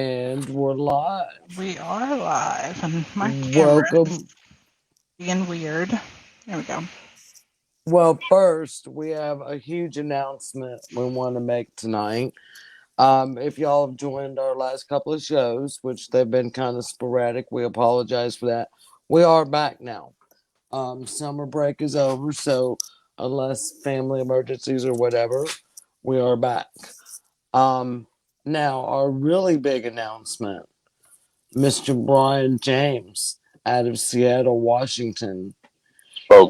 And we're live. We are live, and my camera is Welcome. being weird. There we go. Well, first, we have a huge announcement we want to make tonight. If y'all have joined our last couple of shows, which they've been kind of sporadic, we apologize for that. We are back now. Summer break is over, so unless family emergencies or whatever, we are back. Um, Now, our really big announcement, Mr. Brian James out of Seattle, Washington,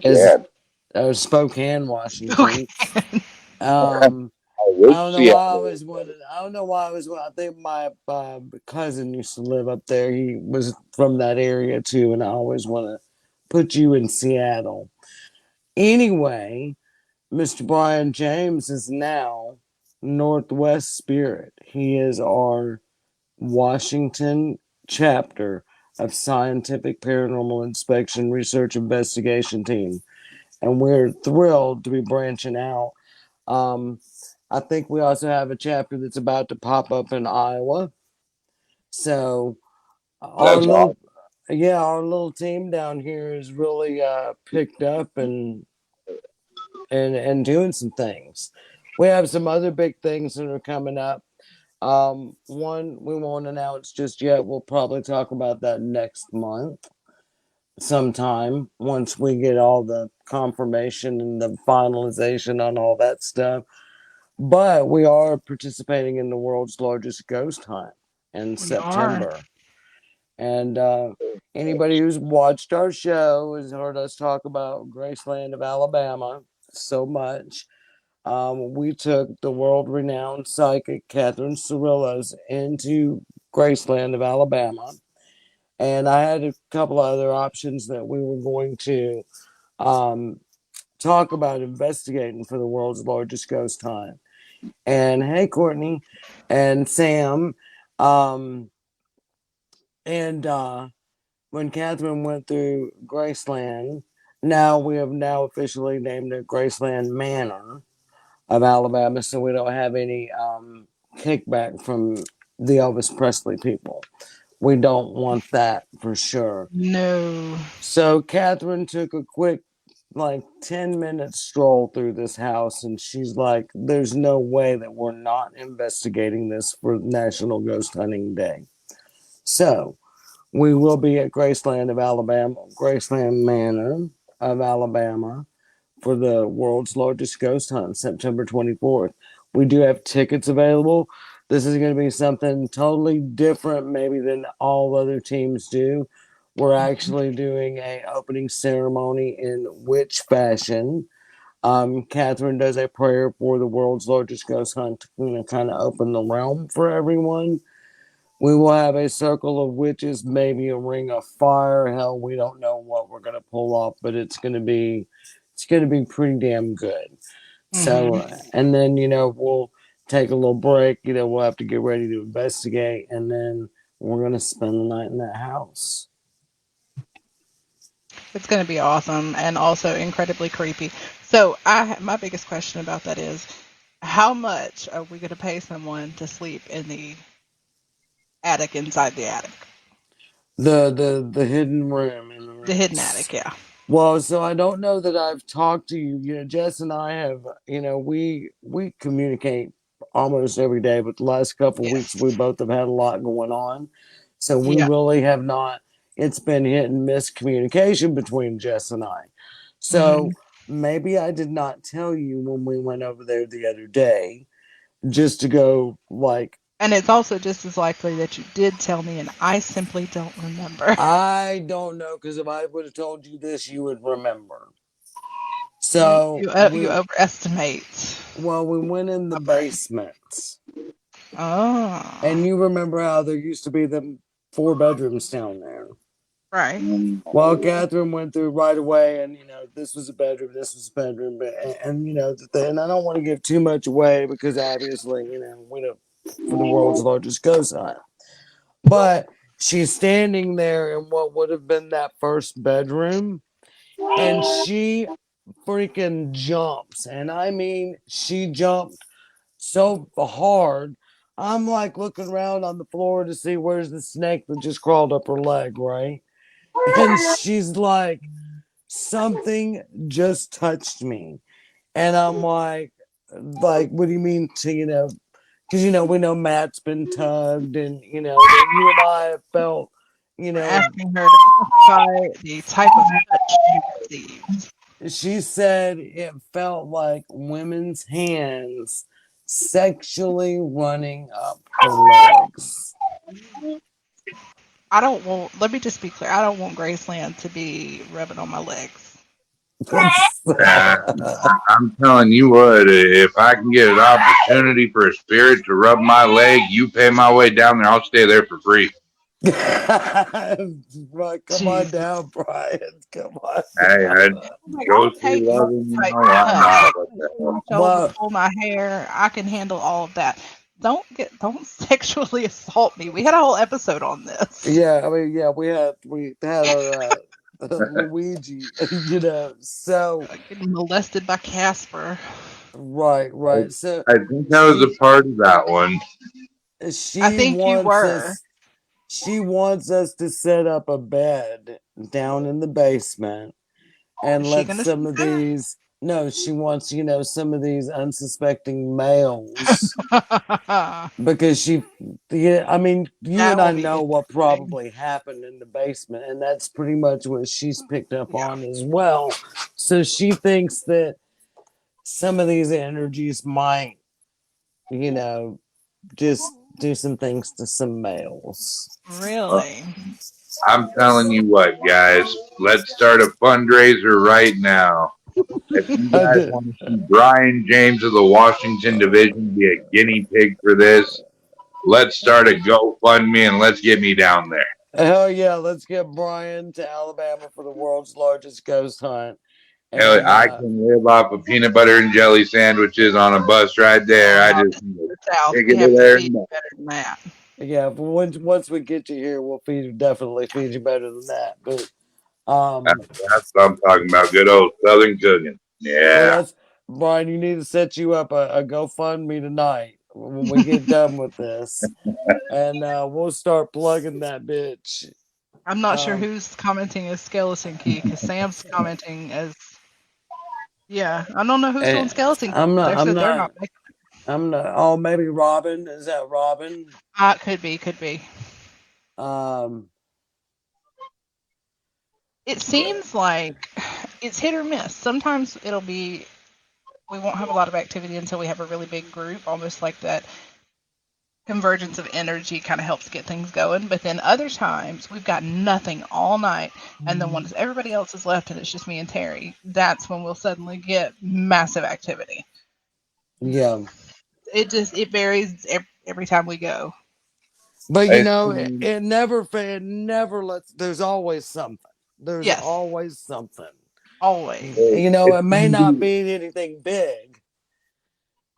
is Spokane. Spokane, Washington. Okay. Um, I I wish don't know why I Seattle was wanted. I don't know why I was. I think my cousin used to live up there. He was from that area too, and I always want to put you in Seattle. Anyway, Mr. Brian James is now Northwest Spirit. He is our Washington chapter of Scientific Paranormal Inspection Research Investigation Team, and we're thrilled to be branching out. Um, I think we also have a chapter that's about to pop up in Iowa. So our That's little, awesome. yeah, our little team down here is really picked up and doing some things. We have some other big things that are coming up. One we won't announce just yet. We'll probably talk about that next month sometime once we get all the confirmation and the finalization on all that stuff. But we are participating in the world's largest ghost hunt in We are. September. And anybody who's watched our show has heard us talk about Graceland of Alabama so much. We took the world renowned psychic Catherine Cirillos into Graceland of Alabama. And I had a couple of other options that we were going to um, talk about investigating for the world's largest ghost hunt. And hey, Courtney and Sam. Um, and When Catherine went through Graceland, now we have now officially named it Graceland Manor of Alabama, so we don't have any kickback from the Elvis Presley people. We don't want that for sure. No. So Catherine took a quick, like, 10-minute stroll through this house, and she's like, there's no way that we're not investigating this for National Ghost Hunting Day. So we will be at Graceland of Alabama, Graceland Manor of Alabama, for the world's largest ghost hunt, September 24th. We do have tickets available. This is going to be something totally different, maybe than all other teams do. We're actually doing a opening ceremony in witch fashion. Catherine does a prayer for the world's largest ghost hunt to kind of open the realm for everyone. We will have a circle of witches, maybe a ring of fire. Hell, we don't know what we're gonna pull off, but it's gonna be pretty damn good. So, Hmm. and then we'll take a little break. We'll have to get ready to investigate, and then we're gonna spend the night in that house. It's going to be awesome and also incredibly creepy. So, my biggest question about that is, how much are we going to pay someone to sleep in the attic inside the attic? The hidden room in the The hidden roots. attic, yeah. Well, so I don't know that I've talked to you. Jess and I have. We communicate almost every day, but the last couple of weeks Yes. we both have had a lot going on, so we Yeah. really have not. It's been hit and miss communication between Jess and I. Hmm. So maybe I did not tell you when we went over there the other day, just to go like And it's also just as likely that you did tell me and I simply don't remember. I don't know because if I would have told you this, you would remember. You So you uh, you we overestimate Well, we went in the my brain. basement. Oh, And you remember how there used to be the four bedrooms down there. right. Well, Catherine went through right away, and this was a bedroom, this was a bedroom, and I don't want to give too much away because obviously, we don't for the world's largest ghost hunt. But she's standing there in what would have been that first bedroom, and she freaking jumps, and I mean, she jumped so hard. I'm like looking around on the floor to see where's the snake that just crawled up her leg, right? And she's like, something just touched me. And I'm like, what do you mean to, because, we know Matt's been tugged and, that you and I have felt, you We're know, asking her to quantify the type of touch she receives. she said it felt like women's hands sexually running up her legs. I don't want, let me just be clear, I don't want Graceland to be rubbing on my legs. Uh, I'm telling you what, if I can get an opportunity for a spirit to rub my leg, you pay my way down there, I'll stay there for free. Right, come on Jesus. down, Brian. Come on Hey, I down. Like, I'll ghostly take more loving, type why touch. not? Like What the hell? reach over, Well, pull my hair. I can handle all of that. Don't sexually assault me. We had a whole episode on this. yeah, I mean, yeah, we had our Luigi, so Getting molested by Casper. right. So I think I was a she part of that one. I she think you wants were. us she wants us to set up a bed down in the basement Is and she let gonna some sleep of these no, she wants, some of these unsuspecting males there? because yeah, I mean, you That and will I be know what interesting. probably happened in the basement, and that's pretty much what she's picked up Yeah, on as well. So she thinks that some of these energies might, you know, just do some things to some males. Uh, really. I'm telling you what, guys, let's start a fundraiser right now. If you I guys did. want to see Brian James of the Washington Division be a guinea pig for this, let's start a GoFundMe and let's get me down there. Hell yeah, let's get Brian to Alabama for the world's largest ghost hunt. Hell, And I can live off of peanut butter and jelly sandwiches on a bus right there. Oh I no, just this need is to the South. take We it to have to there feed and you back. better than that. yeah, but once we get you here, we'll definitely feed you better than that. But That's, um that's what I'm talking about. Good old Southern cooking. well, Yeah. that's Brian. You need to set you up a GoFundMe tonight when we get done with this, and we'll start plugging that bitch. I'm not sure Um, who's commenting as skeleton key because Sam's commenting as yeah. I don't know who's doing eh, skeleton key. I'm not. They I'm said they're not. not making. I'm not. Oh, maybe Robin. Is that Robin? Could be, could be. Um, It seems like it's hit or miss. Sometimes it'll be we won't have a lot of activity until we have a really big group, almost like that convergence of energy kind of helps get things going. But then other times we've got nothing all night, and then once everybody else is left and it's just me and Terry, that's when we'll suddenly get massive activity. yeah, It varies every time we go. but I it, see. it never lets. There's always something. There's Yes, always something. always. It's It may gonna not be. be anything big,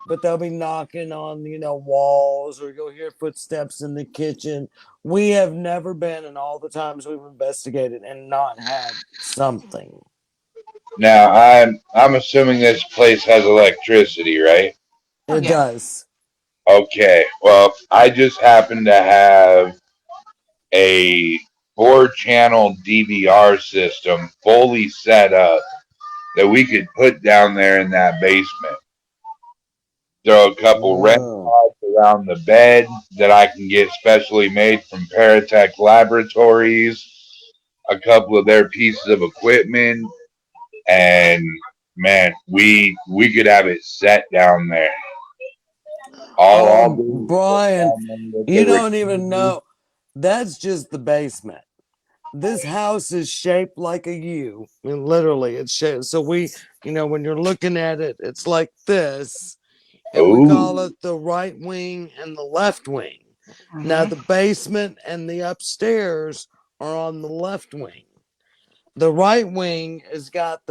but they'll be knocking on, walls, or you'll hear footsteps in the kitchen. We have never been, in all the times we've investigated, and not had something. Now I'm assuming this place has electricity, right? Oh It yeah. does. Okay. Well, I just happen to have a 4 channel DVR system fully set up that we could put down there in that basement. Throw a couple REM Oh. pods around the bed that I can get specially made from Paratech Laboratories, a couple of their pieces of equipment, and man, we could have it set down there. All I'll Oh, do is sit Brian, down there with you the don't even receiver. know. That's just the basement. This house is shaped like a U. I mean, literally, it's shaped. So when you're looking at it, it's like this, and we call Oh, it the right wing and the left wing. Now, Hmm. the basement and the upstairs are on the left wing. The right wing has got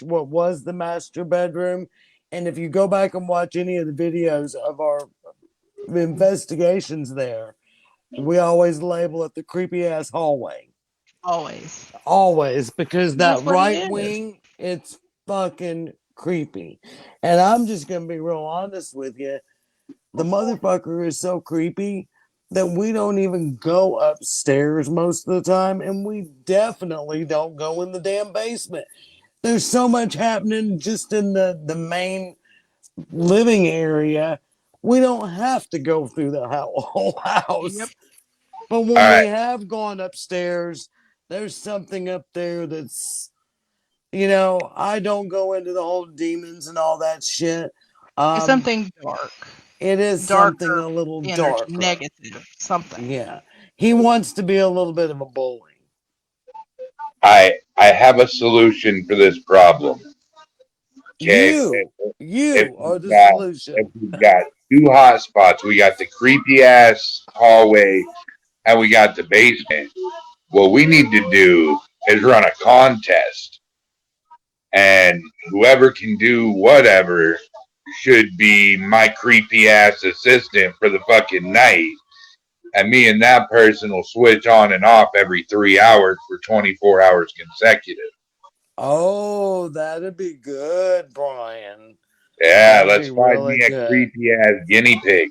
what was the master bedroom. And if you go back and watch any of the videos of our investigations there, we always label it the creepy ass hallway. Always. Always, because that That's what it right is. wing, it's fucking creepy. And I'm just gonna be real honest with you. The motherfucker is so creepy that we don't even go upstairs most of the time, and we definitely don't go in the damn basement. There's so much happening just in the main living area. We don't have to go through the whole Yep. house. But All when we right. have gone upstairs, there's something up there that's, you know, I don't go into the whole demons and all that shit. It's Um, something dark, it is something darker a little energy, darker. negative, something. Yeah. He wants to be a little bit of a bully. I have a solution for this problem. Okay. You, If you we are the got if solution. we got two hot spots, we got the creepy ass hallway and we got the basement. What we need to do is run a contest, and whoever can do whatever should be my creepy ass assistant for the fucking night. And me and that person will switch on and off every 3 hours for 24 hours consecutive. Oh, that'd be good, Brian. Yeah, That'd let's be find really me a good. creepy ass guinea pig.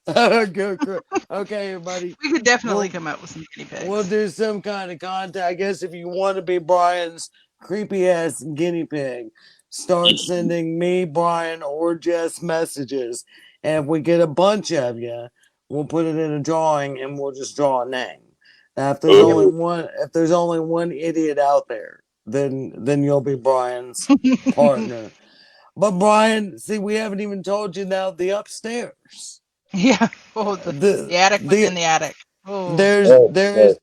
Good, good. Okay, everybody. We could definitely We'll come up with some guinea we'll pigs. do some kind of content. I guess if you want to be Brian's creepy ass guinea pig, start sending me, Brian, or Jess messages. And if we get a bunch of you, we'll put it in a drawing and we'll just draw a name. Now, Ooh. if there's only one idiot out there, then you'll be Brian's partner. But Brian, see, we haven't even told you now the upstairs. Yeah. Oh, the attic The within the attic. Oh, there's Oh, there oh. is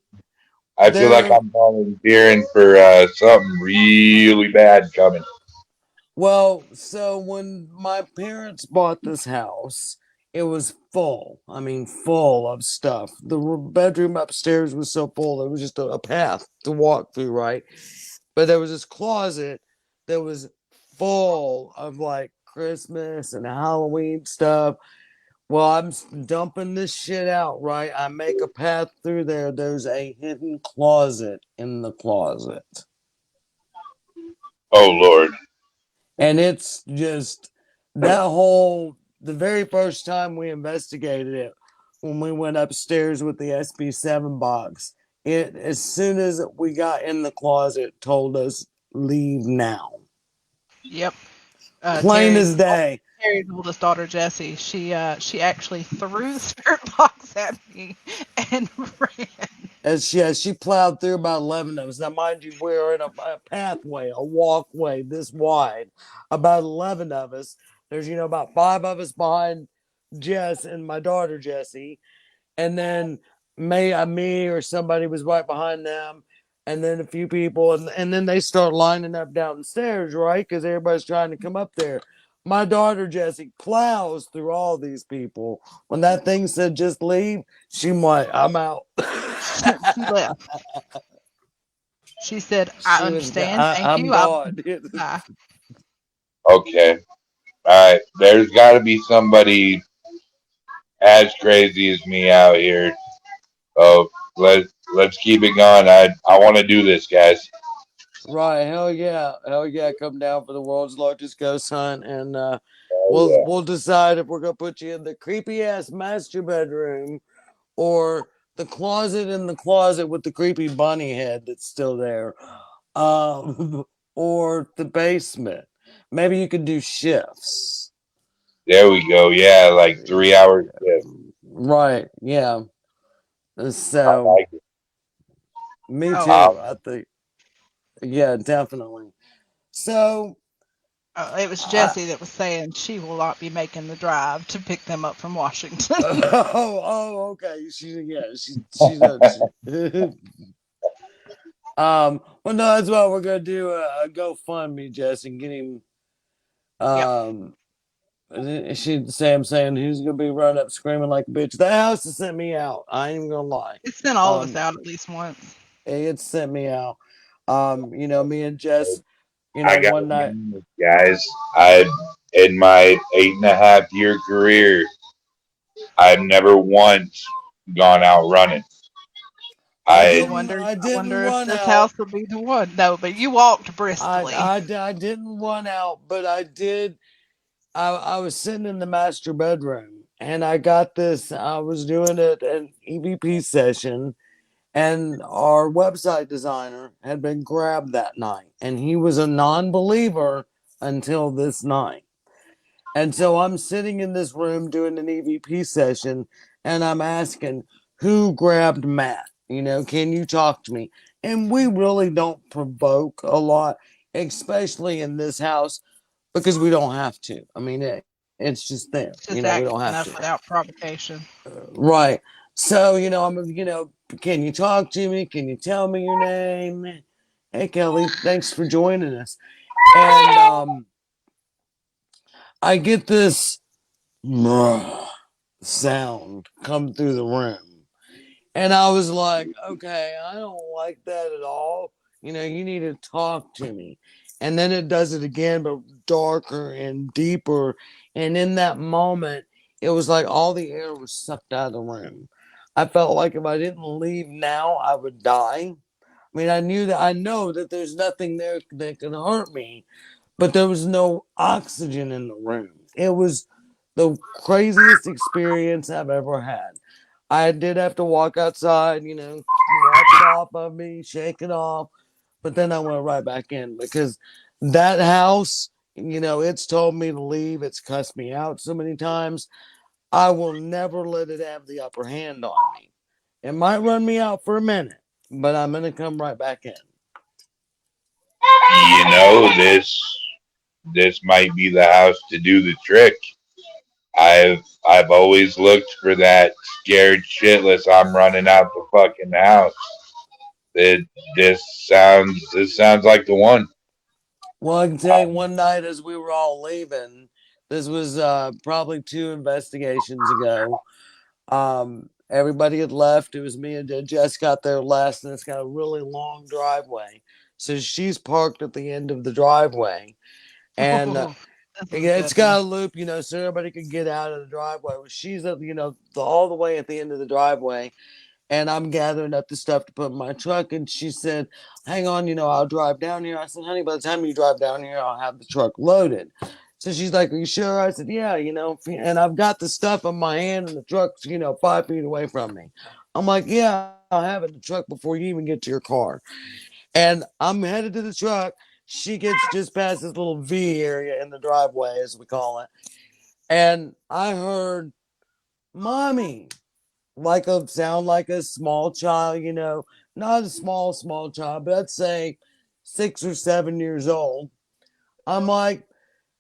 I feel like there I'm volunteering for something really bad coming. well, so when my parents bought this house, it was full. I mean, full of stuff. The bedroom upstairs was so full, there was just a path to walk through, right? But there was this closet that was full of like Christmas and Halloween stuff. Well, I'm dumping this shit out, right? I make a path through there. There's a hidden closet in the closet. Oh Lord. And it's just the very first time we investigated it, when we went upstairs with the SB7 box, it, as soon as we got in the closet, told us, leave now. yep. Plain as day. Terry's oldest daughter Jessie. She actually threw the spirit box at me and ran. She plowed through about 11 of us. Now, mind you, we're in a pathway, a walkway this wide, about 11 of us. There's, about 5 of us behind Jess and my daughter, Jessie. And then me or somebody was right behind them. And then a few people. And then they start lining up downstairs, right? Because everybody's trying to come up there. My daughter, Jessie, plows through all these people. When that thing said just leave, she went, I'm out. She left. She said, "I She was, understand. Thank I'm you. I'll gone. bye." Okay. All right. There's got to be somebody as crazy as me out here. Oh, let's keep it going. I want to do this, guys. Right, hell yeah! Come down for the world's largest ghost hunt, and Oh we'll decide if we're gonna put you in the creepy ass master bedroom or the closet in the closet with the creepy bunny head that's still there, or the basement. Maybe you could do shifts. yeah. There we go. Yeah, like 3 hours shift. Right, yeah. I So like it. me Oh, too. Um, I think, yeah, definitely. So it was I, Jessie that was saying she will not be making the drive to pick them up from Washington. okay. She's not. Well, no, that's why we're gonna do a GoFundMe, Jess, and get him. Yep. Um, she'd say, I'm saying, who's gonna be running up screaming like a bitch? That house has sent me out. I ain't even gonna lie. It sent all of us Um, out at least once. it sent me out. Me and Jess, I got to one be night. honest, guys. I in my 8.5 year career, I've never once gone out running. I I I didn't wonder if run this out. house will be the one. No, but you walked briskly. I didn't run out, but I did. I was sitting in the master bedroom and I got this. I was doing an EVP session, and our website designer had been grabbed that night, and he was a non-believer until this night. And so I'm sitting in this room doing an EVP session, and I'm asking, who grabbed Matt? Can you talk to me? And we really don't provoke a lot, especially in this house, because we don't have to. I mean, it's just there. It's just We don't active have enough to. without provocation. Right. So, can you talk to me? Can you tell me your name? Hey, Kelly, thanks for joining us. And I get this sound come through the room. And I was like, okay, I don't like that at all. You need to talk to me. And then it does it again, but darker and deeper. And in that moment, it was like all the air was sucked out of the room. I felt like if I didn't leave now, I would die. I mean, I know that there's nothing there that can hurt me, but there was no oxygen in the room. It was the craziest experience I've ever had. I did have to walk outside, wipe it off of me, shake it off, but then I went right back in because that house, it's told me to leave. It's cussed me out so many times. I will never let it have the upper hand on me. It might run me out for a minute, but I'm going to come right back in. This might be the house to do the trick. I've always looked for that scared shitless. I'm running out the fucking house. It this sounds like the one. Well, I can tell you one night as we were all leaving, this was probably 2 investigations ago. Everybody had left. It was me and Jess got there last, and it's got a really long driveway. So she's parked at the end of the driveway, and Oh, this is a it's good one. got a loop, so everybody can get out of the driveway. Well, she's at, all the way at the end of the driveway, and I'm gathering up the stuff to put in my truck. And she said, hang on, I'll drive down here. I said, honey, by the time you drive down here, I'll have the truck loaded. So she's like, are you sure? I said, yeah, and I've got the stuff in my hand and the truck's, 5 feet away from me. I'm like, yeah, I'll have it in the truck before you even get to your car. And I'm headed to the truck. She gets just past this little V area in the driveway, as we call it. And I heard, mommy, like a sound like a small child, not a small child, but I'd say 6 or 7 years old. I'm like,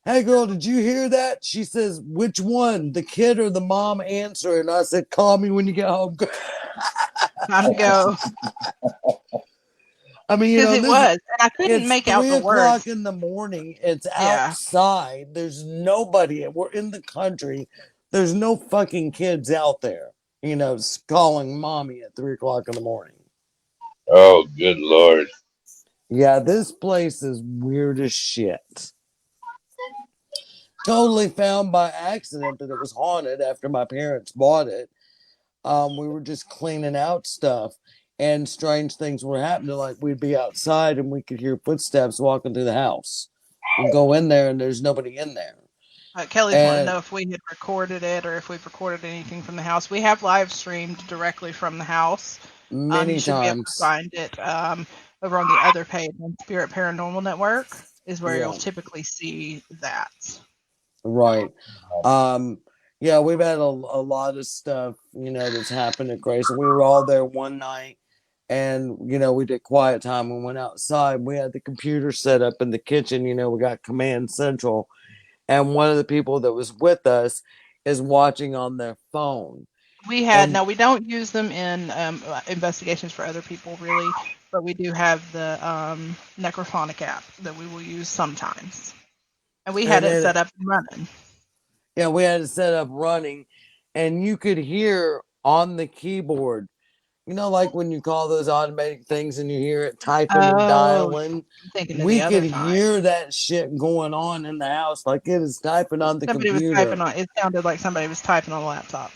hey girl, did you hear that? She says, which one, the kid or the mom? Answer. And I said, call me when you get home. Time to go. I mean, Because it was. And I couldn't it's make out three the words. o'clock in the morning. It's Yeah. outside. There's nobody. We're in the country. There's no fucking kids out there, calling mommy at 3 o'clock in the morning. Oh, good lord. Yeah, this place is weird as shit. Totally found by accident that it was haunted after my parents bought it. We were just cleaning out stuff, and strange things were happening. Like we'd be outside and we could hear footsteps walking through the house. We'd go in there and there's nobody in there. Kelly's wanted to And know if we had recorded it or if we've recorded anything from the house. We have live streamed directly from the house. You many should be able to times, find it over on the other page on Spirit Paranormal Network is where you'll yeah, typically see that. right. Um, yeah, we've had a lot of stuff, that's happened at Grace. We were all there one night, and we did quiet time. We went outside. We had the computer set up in the kitchen. We got Command Central, and one of the people that was with us is watching on their phone. And We don't use them in investigations for other people really, but we do have the Necrophonic app that we will use sometimes. And we had and it then set up and running. yeah, we had it set up running, and you could hear on the keyboard, like when you call those automatic things and you hear it typing and Oh, dialing. I'm thinking of the We could other time. hear that shit going on in the house, like it is typing on the Somebody was computer. typing on. It sounded like somebody was typing on a laptop.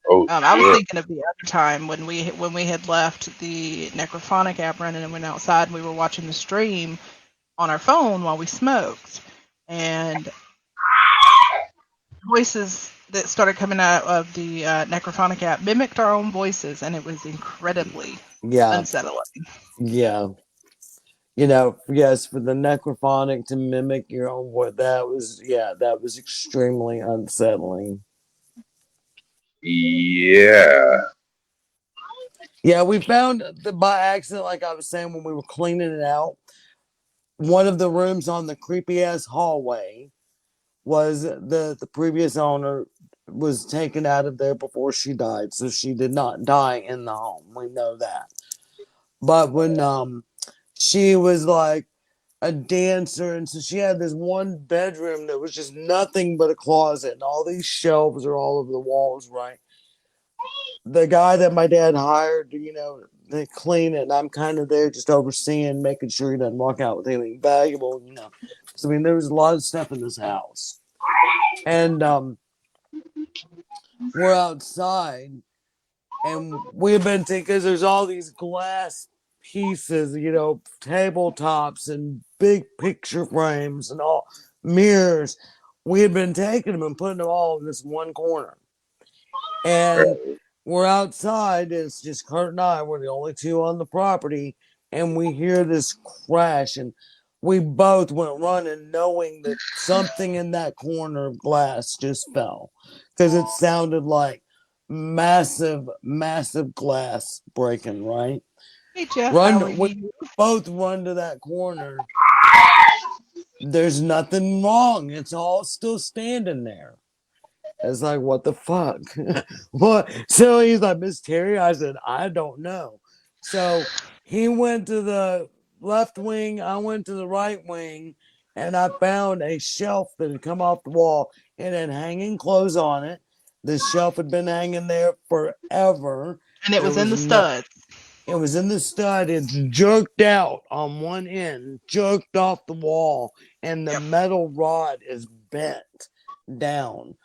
Oh I was shit. thinking of the other time when we had left the Necrophonic app running and went outside and we were watching the stream on our phone while we smoked. And voices that started coming out of the necrophonic app mimicked our own voices, and it was incredibly Yeah, unsettling. yeah. Yes, for the necrophonic to mimic your own voice, that was extremely unsettling. Yeah. Yeah, we found by accident, like I was saying, when we were cleaning it out, one of the rooms on the creepy ass hallway was the previous owner was taken out of there before she died, so she did not die in the home. We know that. But when she was like a dancer, and so she had this one bedroom that was just nothing but a closet, and all these shelves are all over the walls, right? The guy that my dad hired, to clean it, and I'm kind of there just overseeing, making sure he doesn't walk out with anything valuable. Because I mean, there was a lot of stuff in this house, and we're outside, and we've been thinking because there's all these glass pieces, tabletops and big picture frames and all mirrors. We had been taking them and putting them all in this one corner. And we're outside, it's just Kurt and I, we're the only two on the property, and we hear this crash, and we both went running knowing that something in that corner of glass just fell because it sounded like massive, massive glass breaking, right? Hey Jeff, how are Run, we you? both run to that corner. There's nothing wrong. It's all still standing there. It's like, what the fuck? What? So he's like, Miss Terry? I said, I don't know. So he went to the left wing, I went to the right wing, and I found a shelf that had come off the wall. It had hanging clothes on it. The shelf had been hanging there forever. And it There was in was the no, studs. it was in the stud. It's jerked out on one end, jerked off the wall, and the Yep. metal rod is bent down.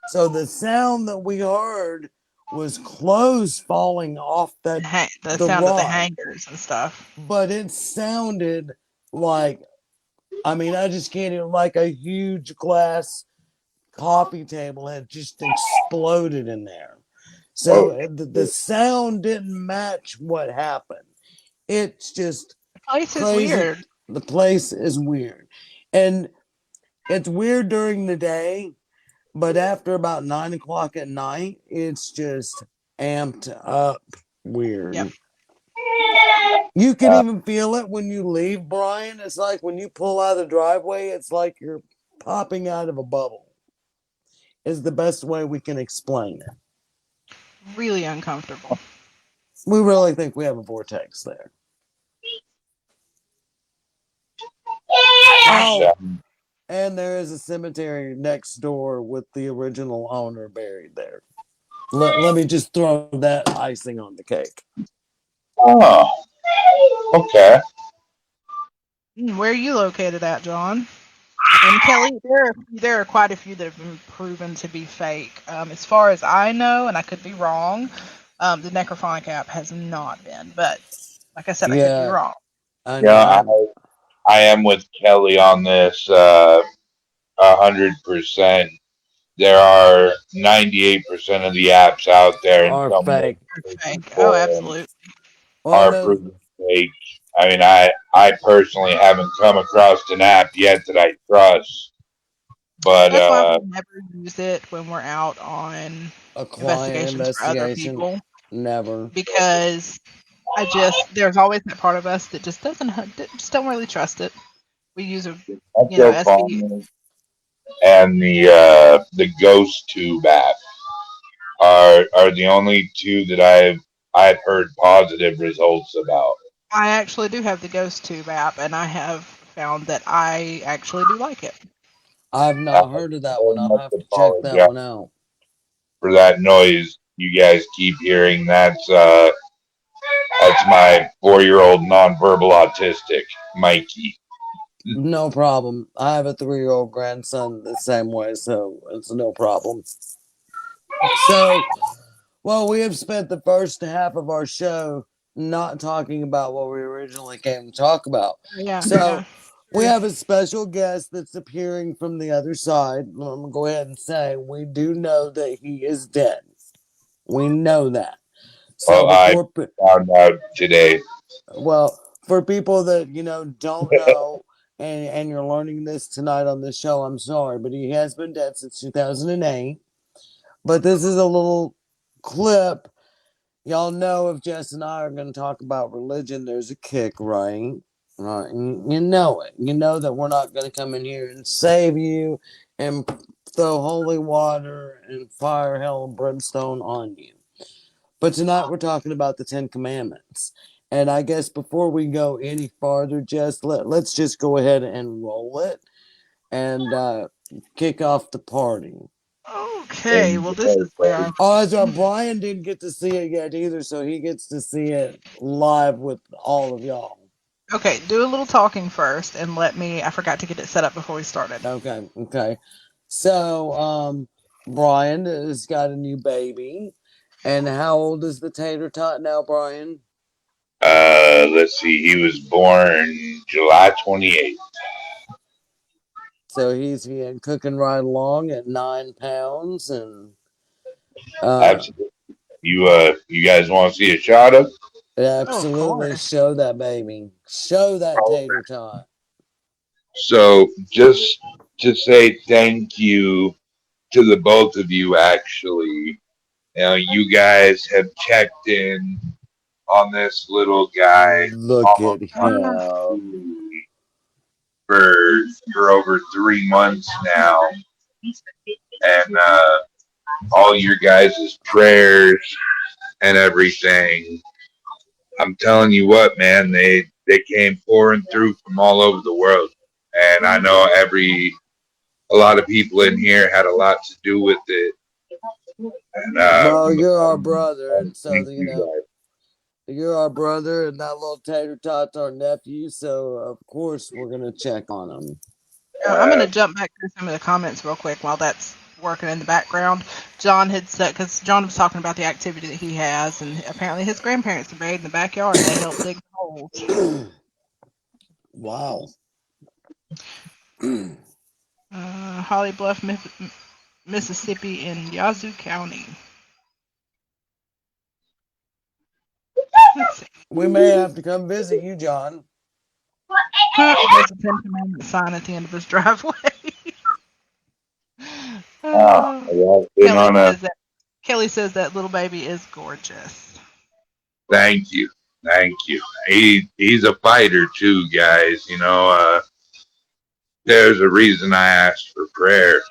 So the sound that we heard was clothes falling off The the sound of the rod, hangers and stuff. but it sounded like, I mean, I just can't even, like a huge glass coffee table had just exploded in there. So Oh, the sound didn't match what happened. It's just The place is crazy. weird. The place is weird. And it's weird during the day, but after about 9 o'clock at night, it's just amped up Yep. weird. You can uh, even feel it when you leave, Brian. It's like when you pull out of the driveway, it's like you're popping out of a bubble, is the best way we can explain it. Really uncomfortable. We really think we have a vortex there. Oh, and there is a cemetery next door with the original owner buried there. Let me just throw that icing on the cake. oh, okay. Where are you located at, John? And Kelly, there are quite a few that have been proven to be fake. As far as I know, and I could be wrong, the necrophonic app has not been. But like I said, I could be Yeah, wrong. I Yeah, know. I am with Kelly on this 100%. There are 98% of the apps out there in Are some way, fake. They're shape, fake. or Oh, form absolutely. Well, are no, proven fake. I mean, I personally haven't come across an app yet that I trust, but That's why we never use it when we're out on a client investigations for other investigation, people never. because there's always that part of us that just just don't really trust it. We use a Metro SB. Phone and the Ghost Tube app are the only two that I've heard positive results about. I actually do have the GhostTube app, and I have found that I actually do like it. I've I not heard of that very one. I'll much have to check that apologize one out. for that noise you guys keep hearing. That's my 4-year old nonverbal autistic, Mikey. No problem. I have a 3-year-old grandson the same way, so it's no problem. So, well, we have spent the first half of our show not talking about what we originally came to talk about. Yeah, So, yeah. We have a special guest that's appearing from the other side. I'm gonna go ahead and say we do know that he is dead. We know that. So Well, I before, found out today. well, for people that don't know, and you're learning this tonight on this show, I'm sorry, but he has been dead since 2008. But this is a little clip. Y'all know if Jess and I are going to talk about religion, there's a kick, right? Right. You know it. You know that we're not going to come in here and save you and throw holy water and fire, hell, and brimstone on you. But tonight we're talking about the Ten Commandments. And I guess before we go any farther, Jess, let's just go ahead and roll it and kick off the party. Okay, well, this is where I'm. Oh, that's right. Brian didn't get to see it yet either, so he gets to see it live with all of y'all. Okay, do a little talking first and let me. I forgot to get it set up before we started. Okay, okay. So, Brian has got a new baby. And how old is the tater tot now, Brian? Let's see. He was born July 28th. So he's cooking right along at 9 pounds, and uh, Absolutely. You guys want to see a shot of? Oh, of absolutely course. show that baby, show that Oh, tater tot. so just to say thank you to the both of you, actually. You guys have checked in on this little guy Look almost at Uh, him. monthly for over 3 months now, and all your guys' prayers and everything. I'm telling you what, man, they came pouring through from all over the world, and I know a lot of people in here had a lot to do with it. And Well, from the you're our bottom of brother, my heart, and so thank you guys. you're our brother, and that little tater tot's our nephew. So of course we're gonna check on him. I'm going Uh, to jump back through some of the comments real quick while that's working in the background. John had said, because John was talking about the activity that he has, and apparently his grandparents are buried in the backyard and they help dig the holes. Wow. Holly Bluff, Mississippi, in Yazoo County. Let's see. We may have to come visit you, John. There's a Ten Commandments sign at the end of his driveway. Uh, I walked in Kelly on a says that Kelly says that little baby is gorgeous. thank you, thank you. He's a fighter too, guys. There's a reason I asked for prayer.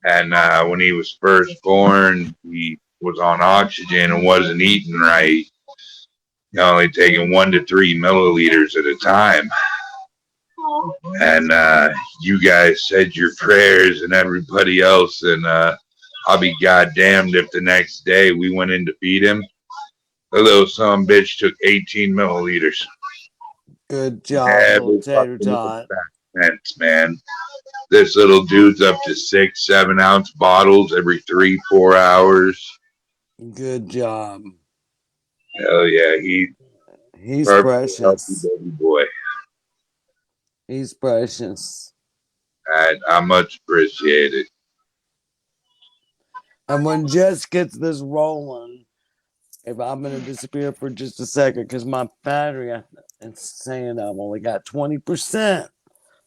And when he was first born, he was on oxygen and wasn't eating right. Only taking 1 to 3 milliliters at a time. And you guys said your prayers and everybody else, and I'll be goddamned if the next day we went in to feed him. The little son of a bitch took 18 milliliters. Good job, little Every tater fucking tot. cents, man. This little dude's up to 6, 7 ounce bottles every 3, 4 hours. Good job. Hell yeah, he's He's perfectly healthy precious. baby boy. He's precious. I much appreciate it. And when Jess gets this rolling, if I'm gonna disappear for just a second, because my battery, it's saying I've only got 20%.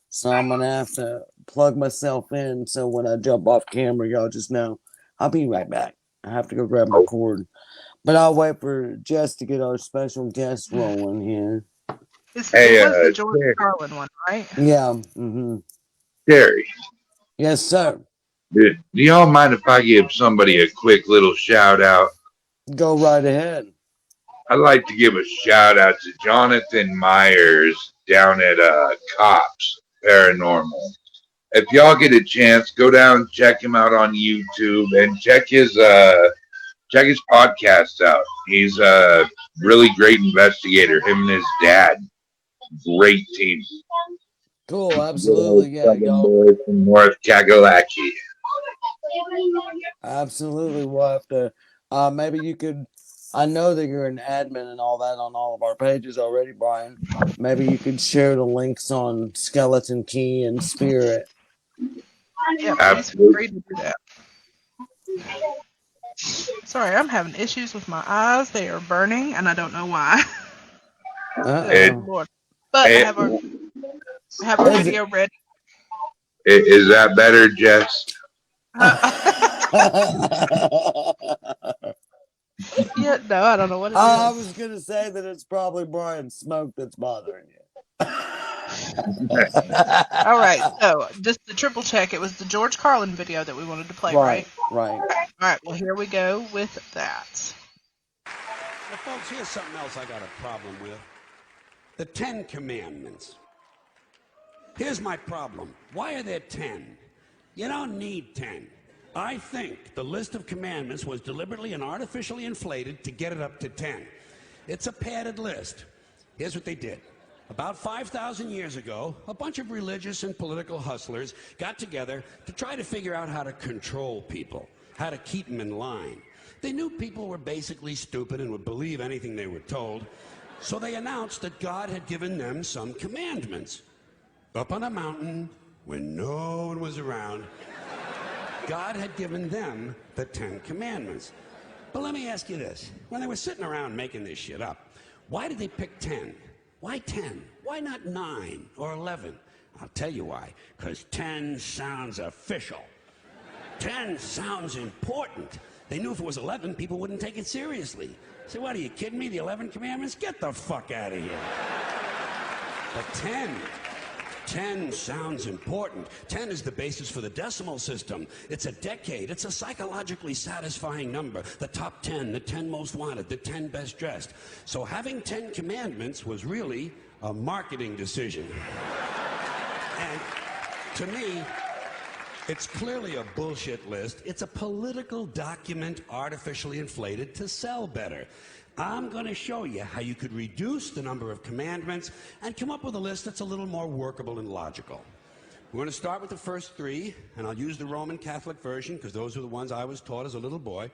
So I'm gonna have to plug myself in. So when I jump off camera, y'all just know I'll be right back. I have to go grab my Oh, cord. But I'll wait for Jess to get our special guest rolling here. It hey, was the George Carlin one, right? Yeah. Mm-hmm. Terry, Yes, sir. do y'all mind if I give somebody a quick little shout out? Go right ahead. I'd like to give a shout out to Jonathan Myers down at Cops Paranormal. If y'all get a chance, go down and check him out on YouTube and check his podcast out. He's a really great investigator. Him and his dad, great team. Cool. Good old Absolutely. Yeah, Southern y'all. boy from North Kakalaki. Absolutely. We'll have to. Maybe you could. I know that you're an admin and all that on all of our pages already, Brian. Maybe you could share the links on Skeleton Key and Spirit. Yeah, please feel Absolutely. free to do that. Sorry, I'm having issues with my eyes. They are burning, and I don't know why. Good It, Uh-oh. Lord. But it, I have our Is it? video ready. is that better, Jess? Yeah, no, I don't know what it I is. was going to say that it's probably Brian's smoke that's bothering you. All right, so just to triple check, it was the George Carlin video that we wanted to play, right? Right, right. All right, well, here we go with that. Now, folks, here's something else I got a problem with. The 10 Commandments. Here's my problem. Why are there 10? You don't need 10. I think the list of commandments was deliberately and artificially inflated to get it up to 10. It's a padded list. Here's what they did. About 5,000 years ago, a bunch of religious and political hustlers got together to try to figure out how to control people, how to keep them in line. They knew people were basically stupid and would believe anything they were told, so they announced that God had given them some commandments. Up on a mountain, when no one was around, God had given them the 10 Commandments. But let me ask you this. When they were sitting around making this shit up, why did they pick 10? Why 10? Why not 9 or 11? I'll tell you why. Because 10 sounds official. 10 sounds important. They knew if it was 11, people wouldn't take it seriously. Say, what, are you kidding me? The 11 Commandments? Get the fuck out of here. But 10 sounds important. 10 is the basis for the decimal system. It's a decade. It's a psychologically satisfying number. The top 10, the 10 most wanted, the 10 best dressed. So having 10 commandments was really a marketing decision. And to me, it's clearly a bullshit list. It's a political document artificially inflated to sell better. I'm going to show you how you could reduce the number of commandments and come up with a list that's a little more workable and logical. We're going to start with the first 3, and I'll use the Roman Catholic version because those are the ones I was taught as a little boy.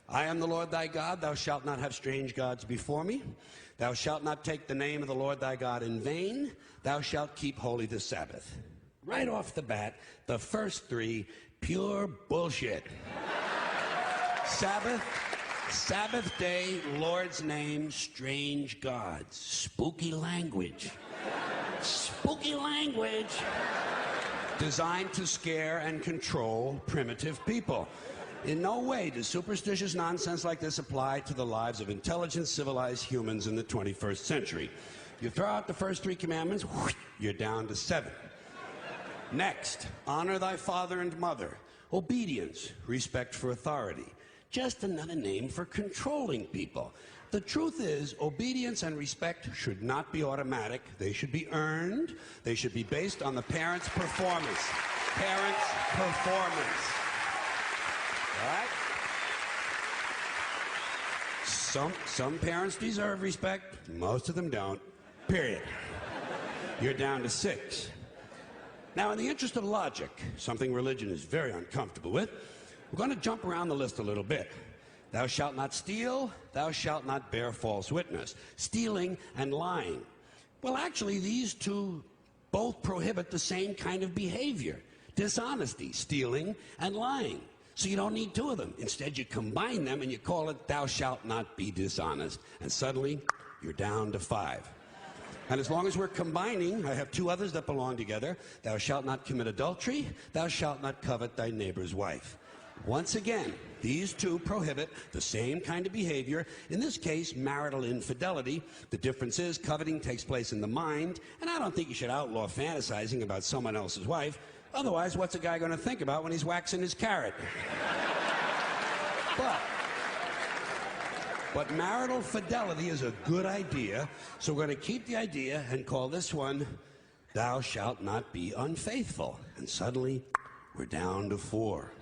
I am the Lord thy God. Thou shalt not have strange gods before me. Thou shalt not take the name of the Lord thy God in vain. Thou shalt keep holy the Sabbath. Right off the bat, the first 3, pure bullshit. Sabbath day, Lord's name, strange gods. Spooky language. Spooky language. Designed to scare and control primitive people. In no way does superstitious nonsense like this apply to the lives of intelligent, civilized humans in the 21st century. You throw out the first 3 commandments, you're down to 7. Next, honor thy father and mother. Obedience, respect for authority. Just another name for controlling people. The truth is, obedience and respect should not be automatic. They should be earned. They should be based on the parent's performance. Parent's performance. All right? Some parents deserve respect. Most of them don't. Period. You're down to 6. Now, in the interest of logic, something religion is very uncomfortable with, we're going to jump around the list a little bit. Thou shalt not steal. Thou shalt not bear false witness. Stealing and lying. Well, actually, these two both prohibit the same kind of behavior. Dishonesty, stealing, and lying. So you don't need 2 of them. Instead, you combine them and you call it thou shalt not be dishonest. And suddenly, you're down to 5. And as long as we're combining, I have 2 others that belong together. Thou shalt not commit adultery. Thou shalt not covet thy neighbor's wife. Once again, these 2 prohibit the same kind of behavior. In this case, marital infidelity. The difference is coveting takes place in the mind, and I don't think you should outlaw fantasizing about someone else's wife. Otherwise, what's a guy going to think about when he's waxing his carrot? But marital fidelity is a good idea, so we're going to keep the idea and call this one, thou shalt not be unfaithful. And suddenly, we're down to 4.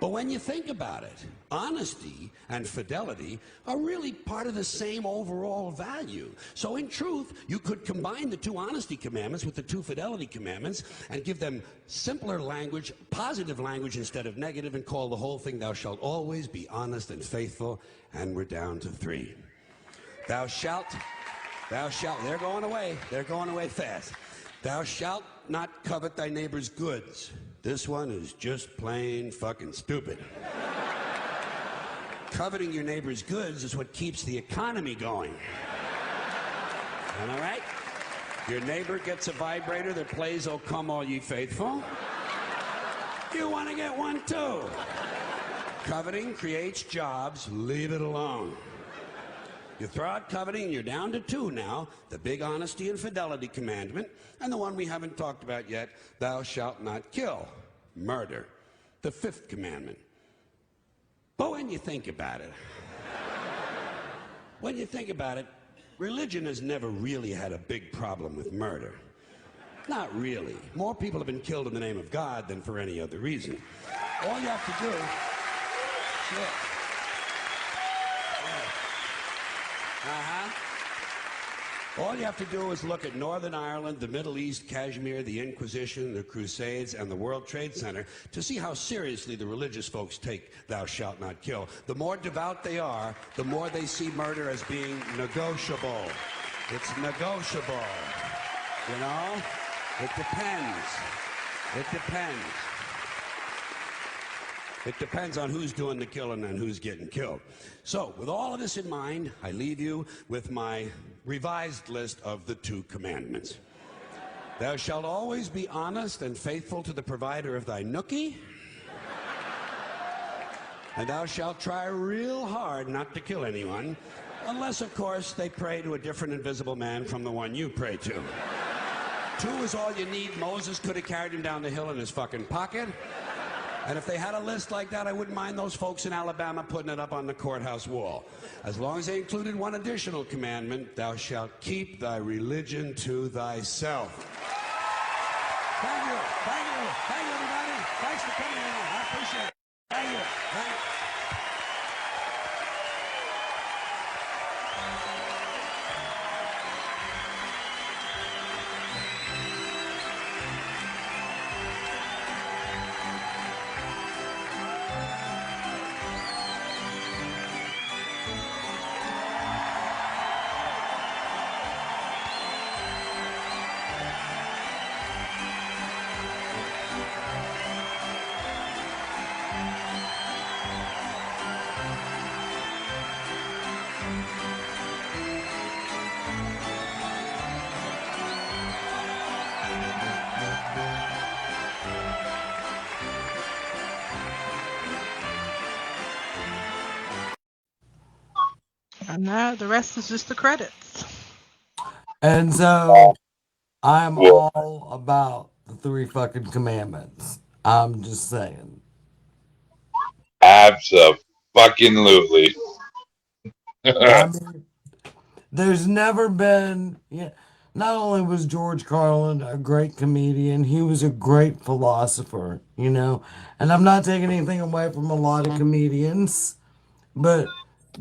But when you think about it, honesty and fidelity are really part of the same overall value. So in truth, you could combine the two honesty commandments with the two fidelity commandments and give them simpler language, positive language instead of negative, and call the whole thing, thou shalt always be honest and faithful. And we're down to 3. Thou shalt, they're going away fast. Thou shalt not covet thy neighbor's goods. This one is just plain fucking stupid. Coveting your neighbor's goods is what keeps the economy going. Am I right? Your neighbor gets a vibrator that plays "O Come All Ye Faithful." You want to get one too. Coveting creates jobs. Leave it alone. You throw out coveting, and you're down to 2 now. The big honesty and fidelity commandment, and the one we haven't talked about yet, thou shalt not kill. Murder. The 5th commandment. But when you think about it, religion has never really had a big problem with murder. Not really. More people have been killed in the name of God than for any other reason. All you have to do... Shit. All you have to do is look at Northern Ireland, the Middle East, Kashmir, the Inquisition, the Crusades, and the World Trade Center to see how seriously the religious folks take thou shalt not kill. The more devout they are, the more they see murder as being negotiable. It's negotiable. You know? It depends. It depends. It depends on who's doing the killing and who's getting killed. So, with all of this in mind, I leave you with my revised list of the 2 commandments. Thou shalt always be honest and faithful to the provider of thy nookie. And thou shalt try real hard not to kill anyone, unless, of course, they pray to a different invisible man from the one you pray to. 2 is all you need. Moses could have carried him down the hill in his fucking pocket. And if they had a list like that, I wouldn't mind those folks in Alabama putting it up on the courthouse wall. As long as they included one additional commandment, thou shalt keep thy religion to thyself. Thank you. Thank you. Thank you, everybody. Thanks for coming in. I appreciate it. Thank you. Thank you. And now the rest is just the credits. And so I'm all about the 3 fucking commandments. I'm just saying. Abso-fucking-lutely. I mean, there's never been, yeah. Not only was George Carlin a great comedian, he was a great philosopher, you know. And I'm not taking anything away from a lot of comedians, but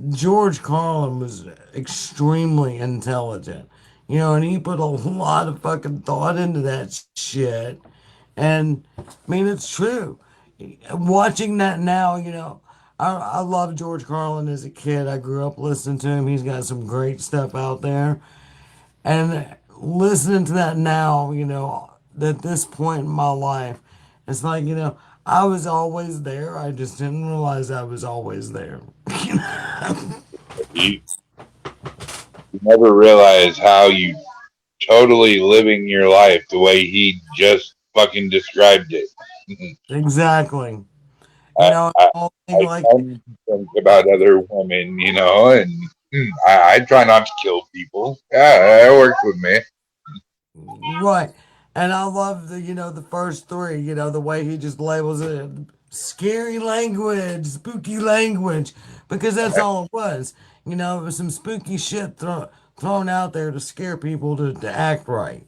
George Carlin was extremely intelligent, you know, and he put a lot of fucking thought into that shit. And I mean, it's true. Watching that now, you know, I love George Carlin as a kid. I grew up listening to him. He's got some great stuff out there. And listening to that now, you know, at this point in my life, it's like, you know, I was always there. I just didn't realize I was always there. You never realize how you totally living your life the way he just fucking described it. Exactly. You I, know, I, I think I like, can think about other women, you know, and I try not to kill people. Yeah, that works with me. right. And I love the, you know, the first 3, you know, the way he just labels it scary language, spooky language, because that's all it was. You know, it was some spooky shit thrown out there to scare people to act right.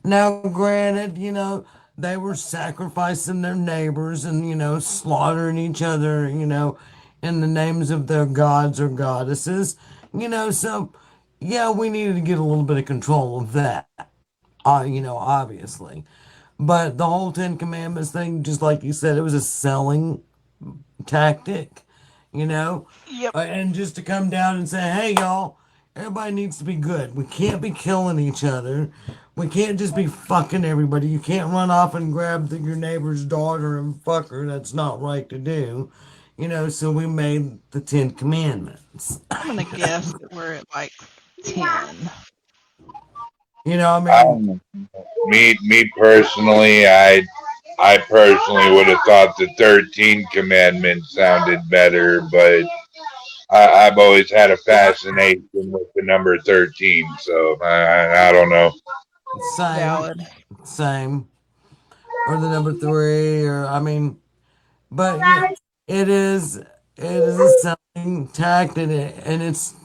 Now, granted, you know, they were sacrificing their neighbors and, slaughtering each other, in the names of their gods or goddesses. So yeah, we needed to get a little bit of control of that, obviously. But the whole Ten Commandments thing, just like you said, it was a selling tactic, you know? Yep. And just to come down and say, hey, y'all, everybody needs to be good. We can't be killing each other. We can't just be fucking everybody. You can't run off and grab your neighbor's daughter and fuck her. That's not right to do. So we made the Ten Commandments. I'm gonna guess that we're at like 10. I mean, Me personally, I personally would have thought the 13th commandment sounded better, but I've always had a fascination with the number 13, so I don't know. same, Valid. same. Or the number three, or, I mean, but yeah, it is a selling tactic, and it's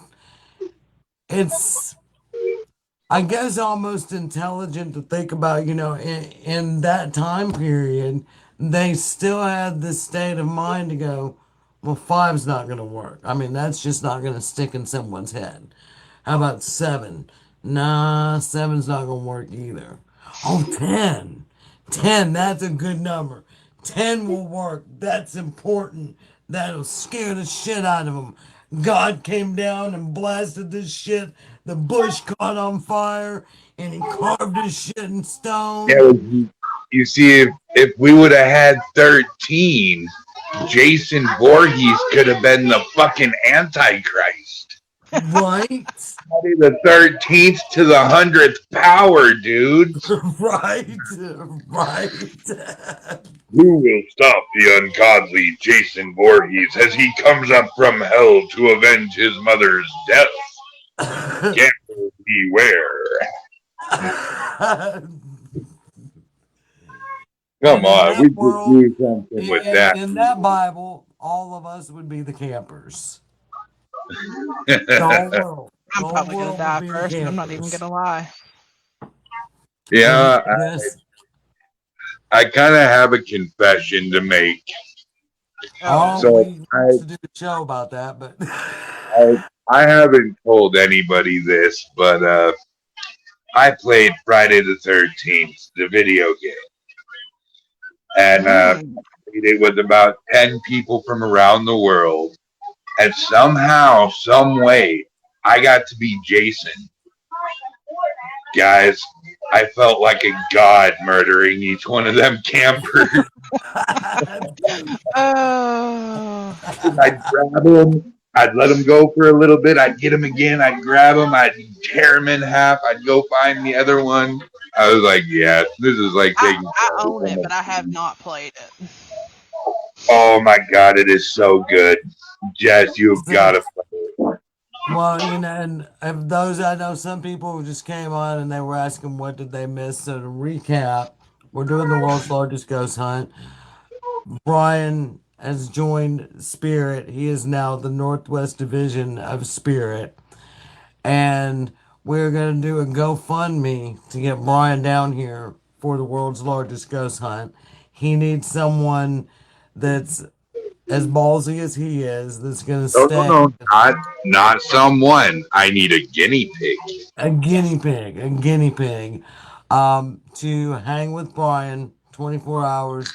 I guess almost intelligent to think about, in that time period, they still had this state of mind to go, well, five's not going to work. I mean, that's just not going to stick in someone's head. How about seven? Nah, seven's not going to work either. Oh, 10. 10, that's a good number. 10 will work. That's important. That'll scare the shit out of them. God came down and blasted this shit. The bush caught on fire and he carved his shit in stone. Yeah, you see, if we would have had 13, Jason Voorhees could have been the fucking Antichrist. Right? The 13th to the 100th power, dude. Right? Right? Who will stop the ungodly Jason Voorhees as he comes up from hell to avenge his mother's death? Gamble beware. Come And in on, we that could world, do something with that. in that Bible, all of us would be the campers. The whole world. The I'm whole probably gonna world would die be the first. I'm not even campers. gonna lie. Yeah, Yes. I kind of have a confession to make. Oh, Oh, So we I, used to do a show about that, but I haven't told anybody this, but I played Friday the 13th, the video game, and mm. it was about 10 people from around the world, and somehow, some way, I got to be Jason. Guys, I felt like a god murdering each one of them campers. Oh, I'd grab him. I'd let him go for a little bit. I'd get him again. I'd grab him. I'd tear him in half. I'd go find the other one. I was like, yeah, this is like I, taking. I own it, but I have not played it. Oh my god, it is so good. Jess, you've got So, to play it. well, and if those I know, some people who just came on and they were asking what did they miss. So to recap, we're doing the world's largest ghost hunt. Brian has joined Spirit. He is now the Northwest Division of Spirit. And we're going to do a GoFundMe to get Brian down here for the world's largest ghost hunt. He needs someone that's as ballsy as he is, that's going to No, no, stay no, not someone. I need a guinea pig. a guinea pig, to hang with Brian 24 hours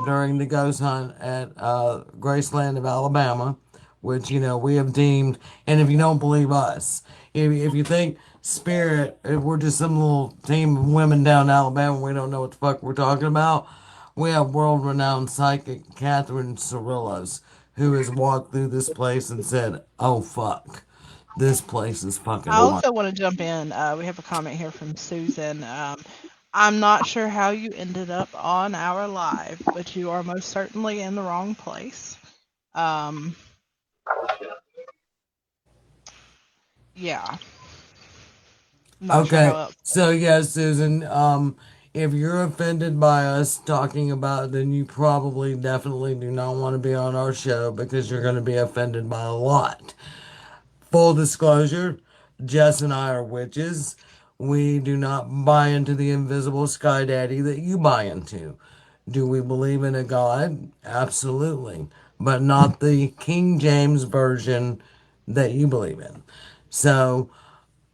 during the ghost hunt at Graceland of Alabama, which, we have deemed, and if you don't believe us, if you think Spirit, if we're just some little team of women down in Alabama, we don't know what the fuck we're talking about, we have world renowned psychic Catherine Cirillos, who has walked through this place and said, oh fuck, this place is fucking I haunted. also want to jump in. We have a comment here from Susan. I'm not sure how you ended up on our live, but you are most certainly in the wrong place. Um, yeah, I'm not sure how Okay, else. so yes, Susan, if you're offended by us talking about it, then you probably definitely do not want to be on our show because you're going to be offended by a lot. Full disclosure, Jess and I are witches. We do not buy into the invisible sky daddy that you buy into. Do we believe in a God? Absolutely. But not the King James version that you believe in. So,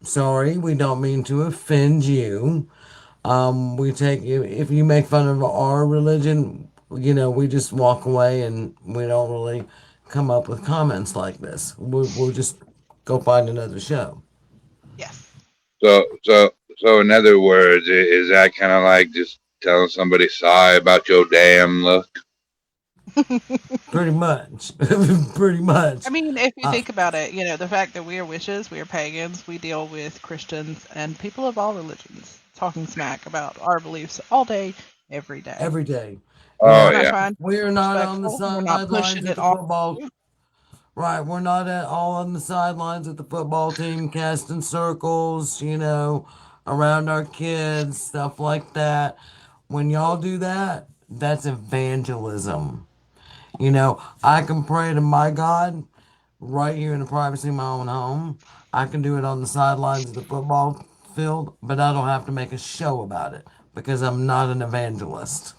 sorry, we don't mean to offend you. We take if you make fun of our religion, we just walk away and we don't really come up with comments like this. We'll just go find another show. Yes. So in other words, is that kind of like just telling somebody sorry about your damn luck? Pretty much, pretty much. I mean, if you Uh, think about it, the fact that we are witches, we are pagans, we deal with Christians and people of all religions talking smack about our beliefs all day, every day. every day. Oh We're not yeah. trying to be We're not on the disrespectful. We're not sidelines pushing at it the on football. you. Right, we're not at all on the sidelines at the football team, casting circles, around our kids, stuff like that. When y'all do that, that's evangelism. I can pray to my God right here in the privacy of my own home. I can do it on the sidelines of the football field, but I don't have to make a show about it because I'm not an evangelist.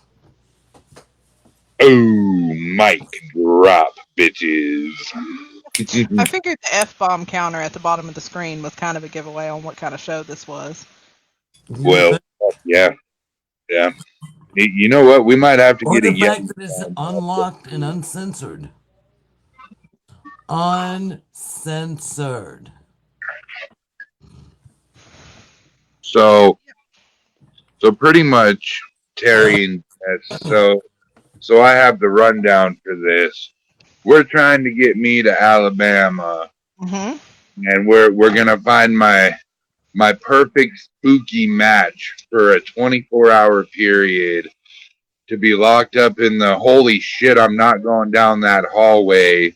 Oh, mic drop, bitches. I figured the F bomb counter at the bottom of the screen was kind of a giveaway on what kind of show this was. You Well, think? yeah, yeah. You know what? We might have to Or get a the yellow fact that it's sign up. unlocked and uncensored. Uncensored. So, so pretty much, Terry and Jess, so I have the rundown for this. We're trying to get me to Alabama, Hmm. and we're gonna find my perfect spooky match for a 24-hour period to be locked up in the holy shit, I'm not going down that hallway,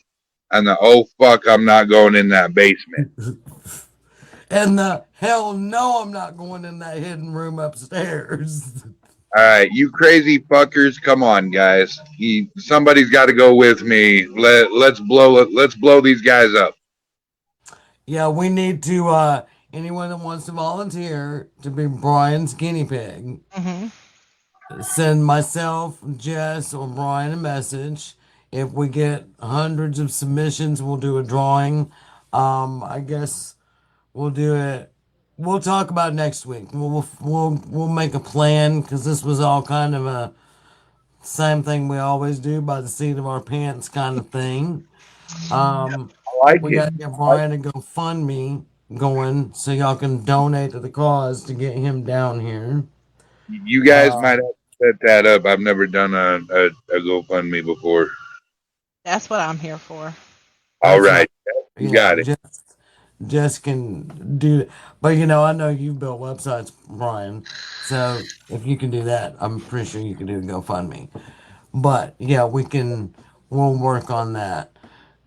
and the oh fuck, I'm not going in that basement. And the hell no, I'm not going in that hidden room upstairs. All right, you crazy fuckers, come on, guys. Somebody's got to go with me. Let's blow these guys up. Yeah, we need to, anyone that wants to volunteer to be Brian's guinea pig, Hmm. send myself, Jess, or Brian a message. If we get hundreds of submissions, we'll do a drawing. I guess we'll do it. We'll talk about it next week. We'll make a plan because this was all kind of a same thing we always do by the seat of our pants kind of thing. Um, I like we it. got to get Brian to GoFundMe going so y'all can donate to the cause to get him down here. You guys might Uh, have to set that up. I've never done a GoFundMe before. That's what I'm here for. All that's right. right, you Yeah, got it. just can do it. But I know you've built websites, Brian. So if you can do that, I'm pretty sure you can do GoFundMe. But yeah, we'll work on that.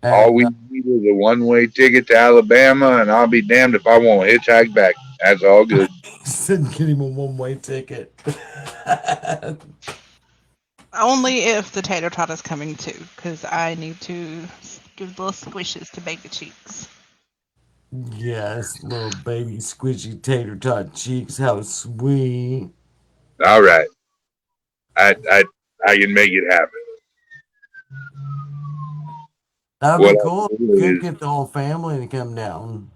All And we need is a one-way ticket to Alabama, and I'll be damned if I won't hitchhike back. That's all good. said get him a one-way ticket. Only if the tater tot is coming too, because I need to give little squishes to baby cheeks. Yes, little baby squishy tater tot cheeks, how sweet. All right, I I can make it happen. That'd What be I'll cool. do Could is get the whole family to come down.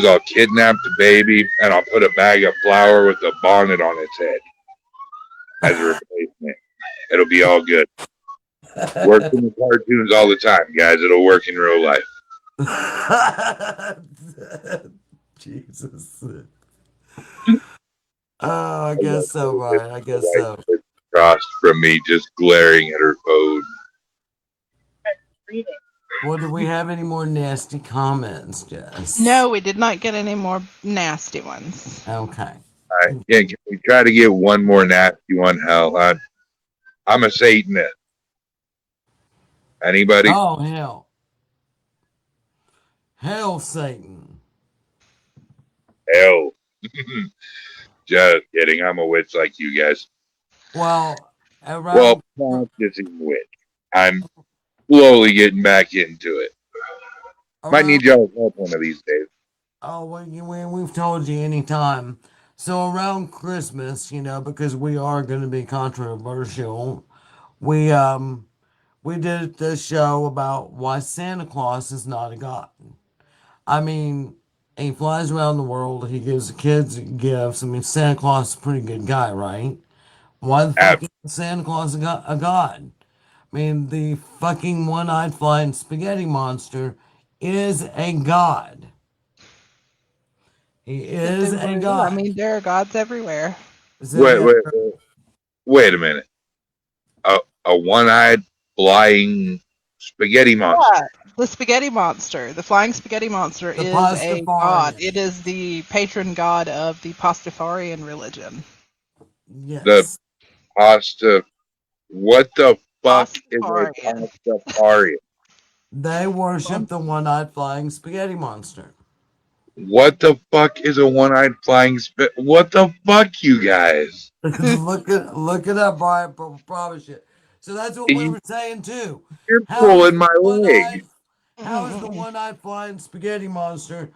I'll kidnap the baby and I'll put a bag of flour with a bonnet on its head as a replacement. It'll be all good. Works in the cartoons all the time, guys. It'll work in real life. Jesus. Oh, I guess so, Brian. I guess so. Crossed from me just glaring at her phone. Well, do we have any more nasty comments, Jess? No, we did not get any more nasty ones. Okay. All right. Yeah, can we try to get one more nasty one? Hell, I'm a Satanist. Anybody? Oh, hell. Hell, Satan. Hell. Just kidding. I'm a witch like you guys. Well, Well, around. practicing witch. I'm slowly getting back into it. Might Around need y'all's help one of these days. Oh, well, we've told you anytime. So around Christmas, because we are going to be controversial, we we did this show about why Santa Claus is not a god. I mean, he flies around the world. He gives the kids gifts. I mean, Santa Claus is a pretty good guy, right? Why the Ab- fuck is Santa Claus a god? I mean, the fucking one-eyed flying spaghetti monster is a god. He If is they a were, I god. mean, there are gods everywhere. So wait, yeah, wait, wait, wait a minute. A one-eyed flying spaghetti monster. Yeah, the spaghetti monster, the flying spaghetti monster, the is a god. Pastafarian. It is the patron god of the Pastafarian religion. The Yes, pasta. What the fuck is a Pastafarian. pasta party? they worship the one-eyed flying spaghetti monster. What the fuck is a one-eyed flying spit? What the fuck, you guys? Look it up, Brian. Promise you. So that's what we You- were saying too. You're How is pulling the my one-eyed leg. how is the one-eyed flying spaghetti monster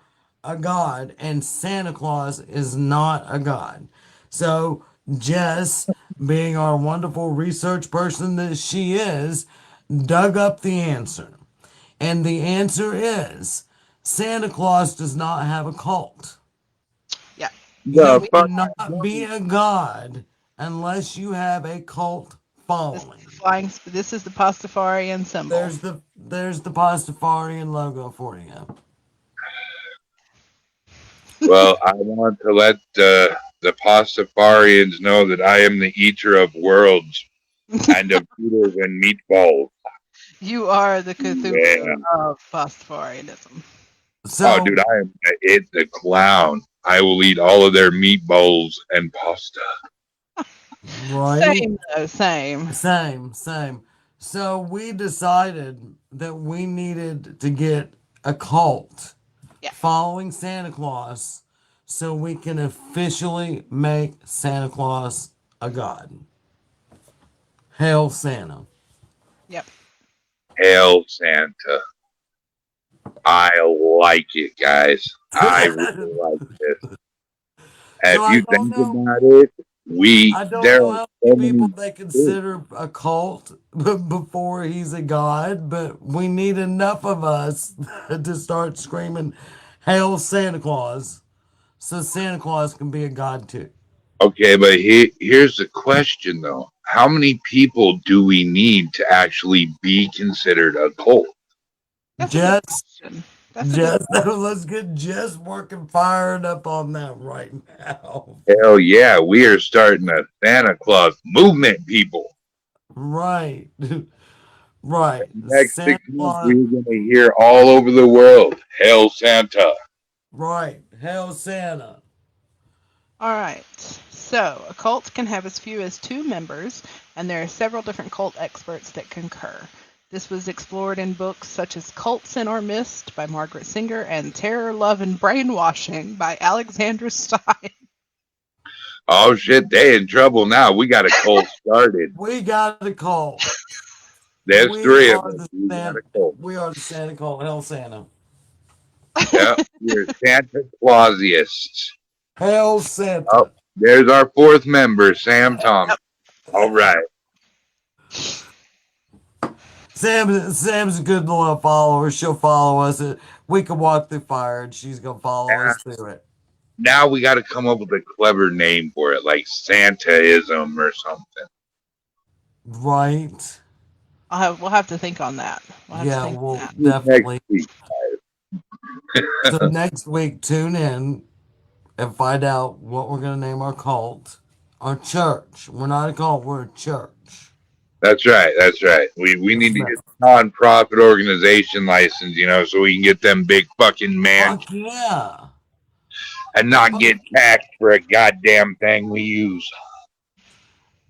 a god and Santa Claus is not a god? So Jess, being our wonderful research person that she is, dug up the answer. And the answer is Santa Claus does not have a cult. Yeah, so The You we fuck? cannot be a god unless you have a cult this is the following. flying. This is the Pastafarian symbol. There's the Pastafarian logo for you. Well, I want to let the Pastafarians know that I am the eater of worlds and of noodles and meatballs. You are the Yeah. Cthulhu of Pastafarianism. Oh, So dude, I am it the clown. I will eat all of their meatballs and pasta. right, Same though, same. same. So we decided that we needed to get a cult Yeah. following Santa Claus so we can officially make Santa Claus a god. Hail Santa. Yep. Hail Santa. I like it, guys. I really like this. And So if you think about it, I don't there know are how so many people many. they consider a cult before he's a god, but we need enough of us to start screaming, "Hail Santa Claus!" so Santa Claus can be a god too. Okay, but here's the question though. How many people do we need to actually be considered a cult? That's a good Just, question. That's a good just question. let's get just working fired up on that right now. Hell yeah, we are starting a Santa Claus movement, people. Right, right. Next Santa 6 months, Claus. we're going to hear all over the world, Hail Santa. Right, Hail Santa. All right. So, a cult can have as few as two members, and there are several different cult experts that concur. This was explored in books such as Cults in Our Midst by Margaret Singer and Terror, Love, and Brainwashing by Alexandra Stein. Oh shit, they in trouble now. We got a cult started. We got a cult. There's We three of are us. the We got Santa. a cult. We are the Santa cult. Hail Santa. Yeah, we're Santa Clausiasts. Hail Oh, Santa. there's our fourth member, Sam Thomas. All right. Sam's a good little follower. She'll follow us. We can walk through fire, and she's gonna follow Yeah. us through it. Now we got to come up with a clever name for it, like Santaism or something. Right? We'll have to think on that. We'll have to Yeah, think on we'll that. Next definitely. week. So next week, tune in and find out what we're gonna name our cult, our church. We're not a cult. We're a church. That's right. That's right. We Yes, need to ma'am. get a non-profit organization license, so we can get them big fucking man Fuck yeah. and not Fuck. get taxed for a goddamn thing we use.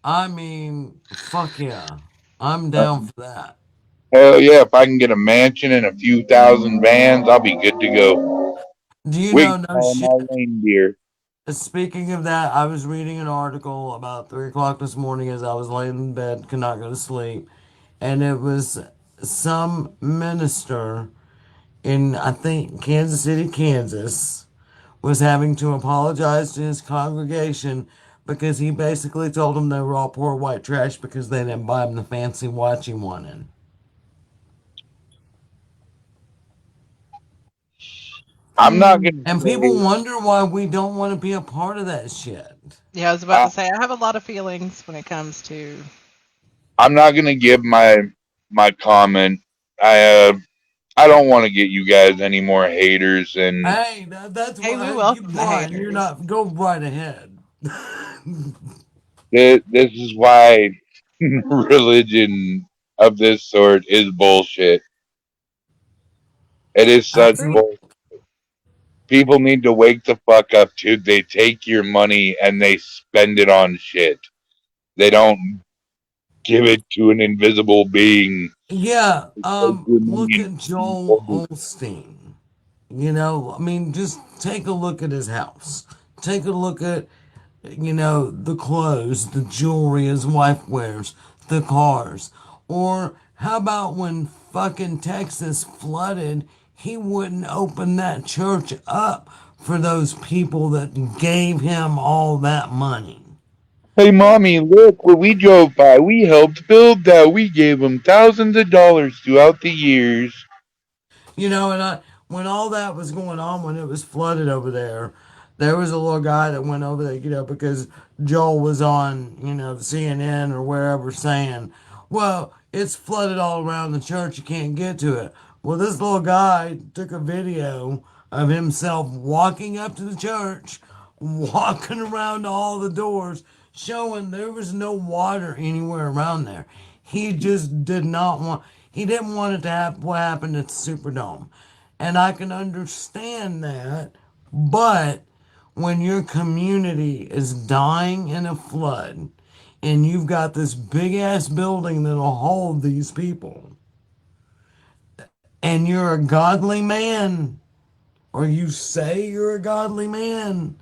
I mean, fuck yeah. I'm down for that. Hell yeah! If I can get a mansion and a few thousand vans, I'll be good to go. Do you We can know? No call them shit. all reindeer. Speaking of that, I was reading an article about 3 o'clock this morning as I was laying in bed, could not go to sleep, and it was some minister in, I think, Kansas City, Kansas, was having to apologize to his congregation because he basically told them they were all poor white trash because they didn't buy him the fancy watch he wanted. I'm not gonna And people say wonder why we don't want to be a part of that shit. Yeah, I was about I, to say I have a lot of feelings when it comes to. I'm not gonna give my comment. I uh I don't want to get you guys any more haters, and Hey, that's Hey, we why, welcome the Brian, you're haters. not, go right ahead. this is why religion of this sort is bullshit. It is I such think, bull. People need to wake the fuck up, dude. They take your money and they spend it on shit. They don't give it to an invisible being. yeah, Take your look money at and Joel people. Osteen. You know, I mean, just take a look at his house. Take a look at, the clothes, the jewelry his wife wears, the cars. Or how about when fucking Texas flooded, he wouldn't open that church up for those people that gave him all that money. Hey, mommy, look what we drove by. We helped build that. We gave them thousands of dollars throughout the years. And when all that was going on, when it was flooded over there was a little guy that went over there, because Joel was on, CNN or wherever saying, well, it's flooded all around the church. You can't get to it. Well, this little guy took a video of himself walking up to the church, walking around to all the doors, showing there was no water anywhere around there. He just did not want, he didn't want it to happen what happened at the Superdome. And I can understand that, but when your community is dying in a flood and you've got this big ass building that'll hold these people and you're a godly man or you say you're a godly man,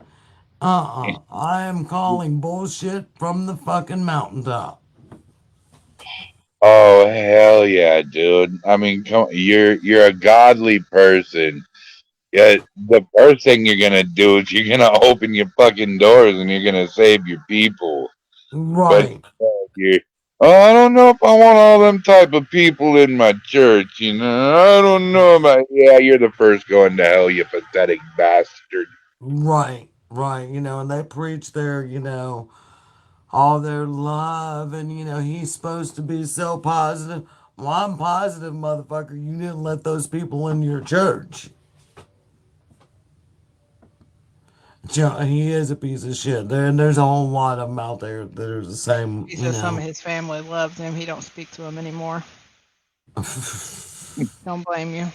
I am calling bullshit from the fucking mountaintop. Oh hell yeah, dude! I mean, you're a godly person. Yeah, the first thing you're gonna do is you're gonna open your fucking doors and you're gonna save your people. But Right, you're, oh, I don't know if I want all them type of people in my church. I don't know about. Yeah, you're the first going to hell, you pathetic bastard. right. And they preach their, all their love, and he's supposed to be so positive. Well, I'm positive, motherfucker. You didn't let those people in your church. He is a piece of shit. There's a whole lot of them out there that are the same, He says some of his family loves him. He don't speak to him anymore. Don't blame you.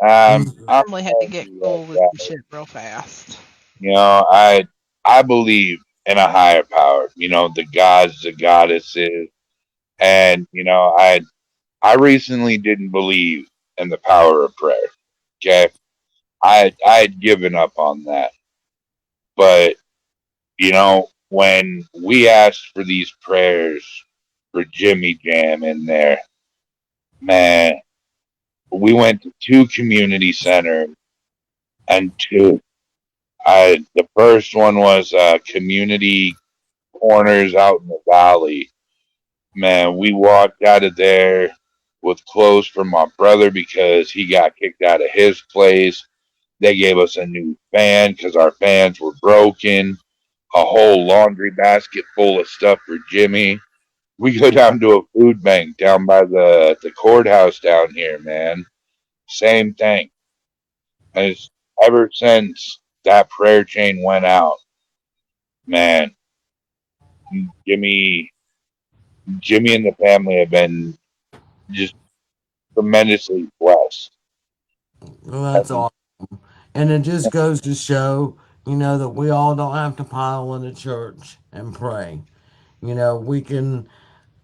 I'm Family had to telling get you cool right with the now. shit real fast. You know, I believe in a higher power. The gods, the goddesses, and I recently didn't believe in the power of prayer. Okay, I had given up on that, but when we asked for these prayers for Jimmy Jam in there, man, we went to two community centers and two. The first one was community corners out in the valley. Man, we walked out of there with clothes for my brother because he got kicked out of his place. They gave us a new fan because our fans were broken. A whole laundry basket full of stuff for Jimmy. We go down to a food bank down by the courthouse down here, man. Same thing. And it's ever since that prayer chain went out, man. Jimmy, Jimmy and the family have been just tremendously blessed. well, that's And all. And it just goes to show, that we all don't have to pile in a church and pray. We can.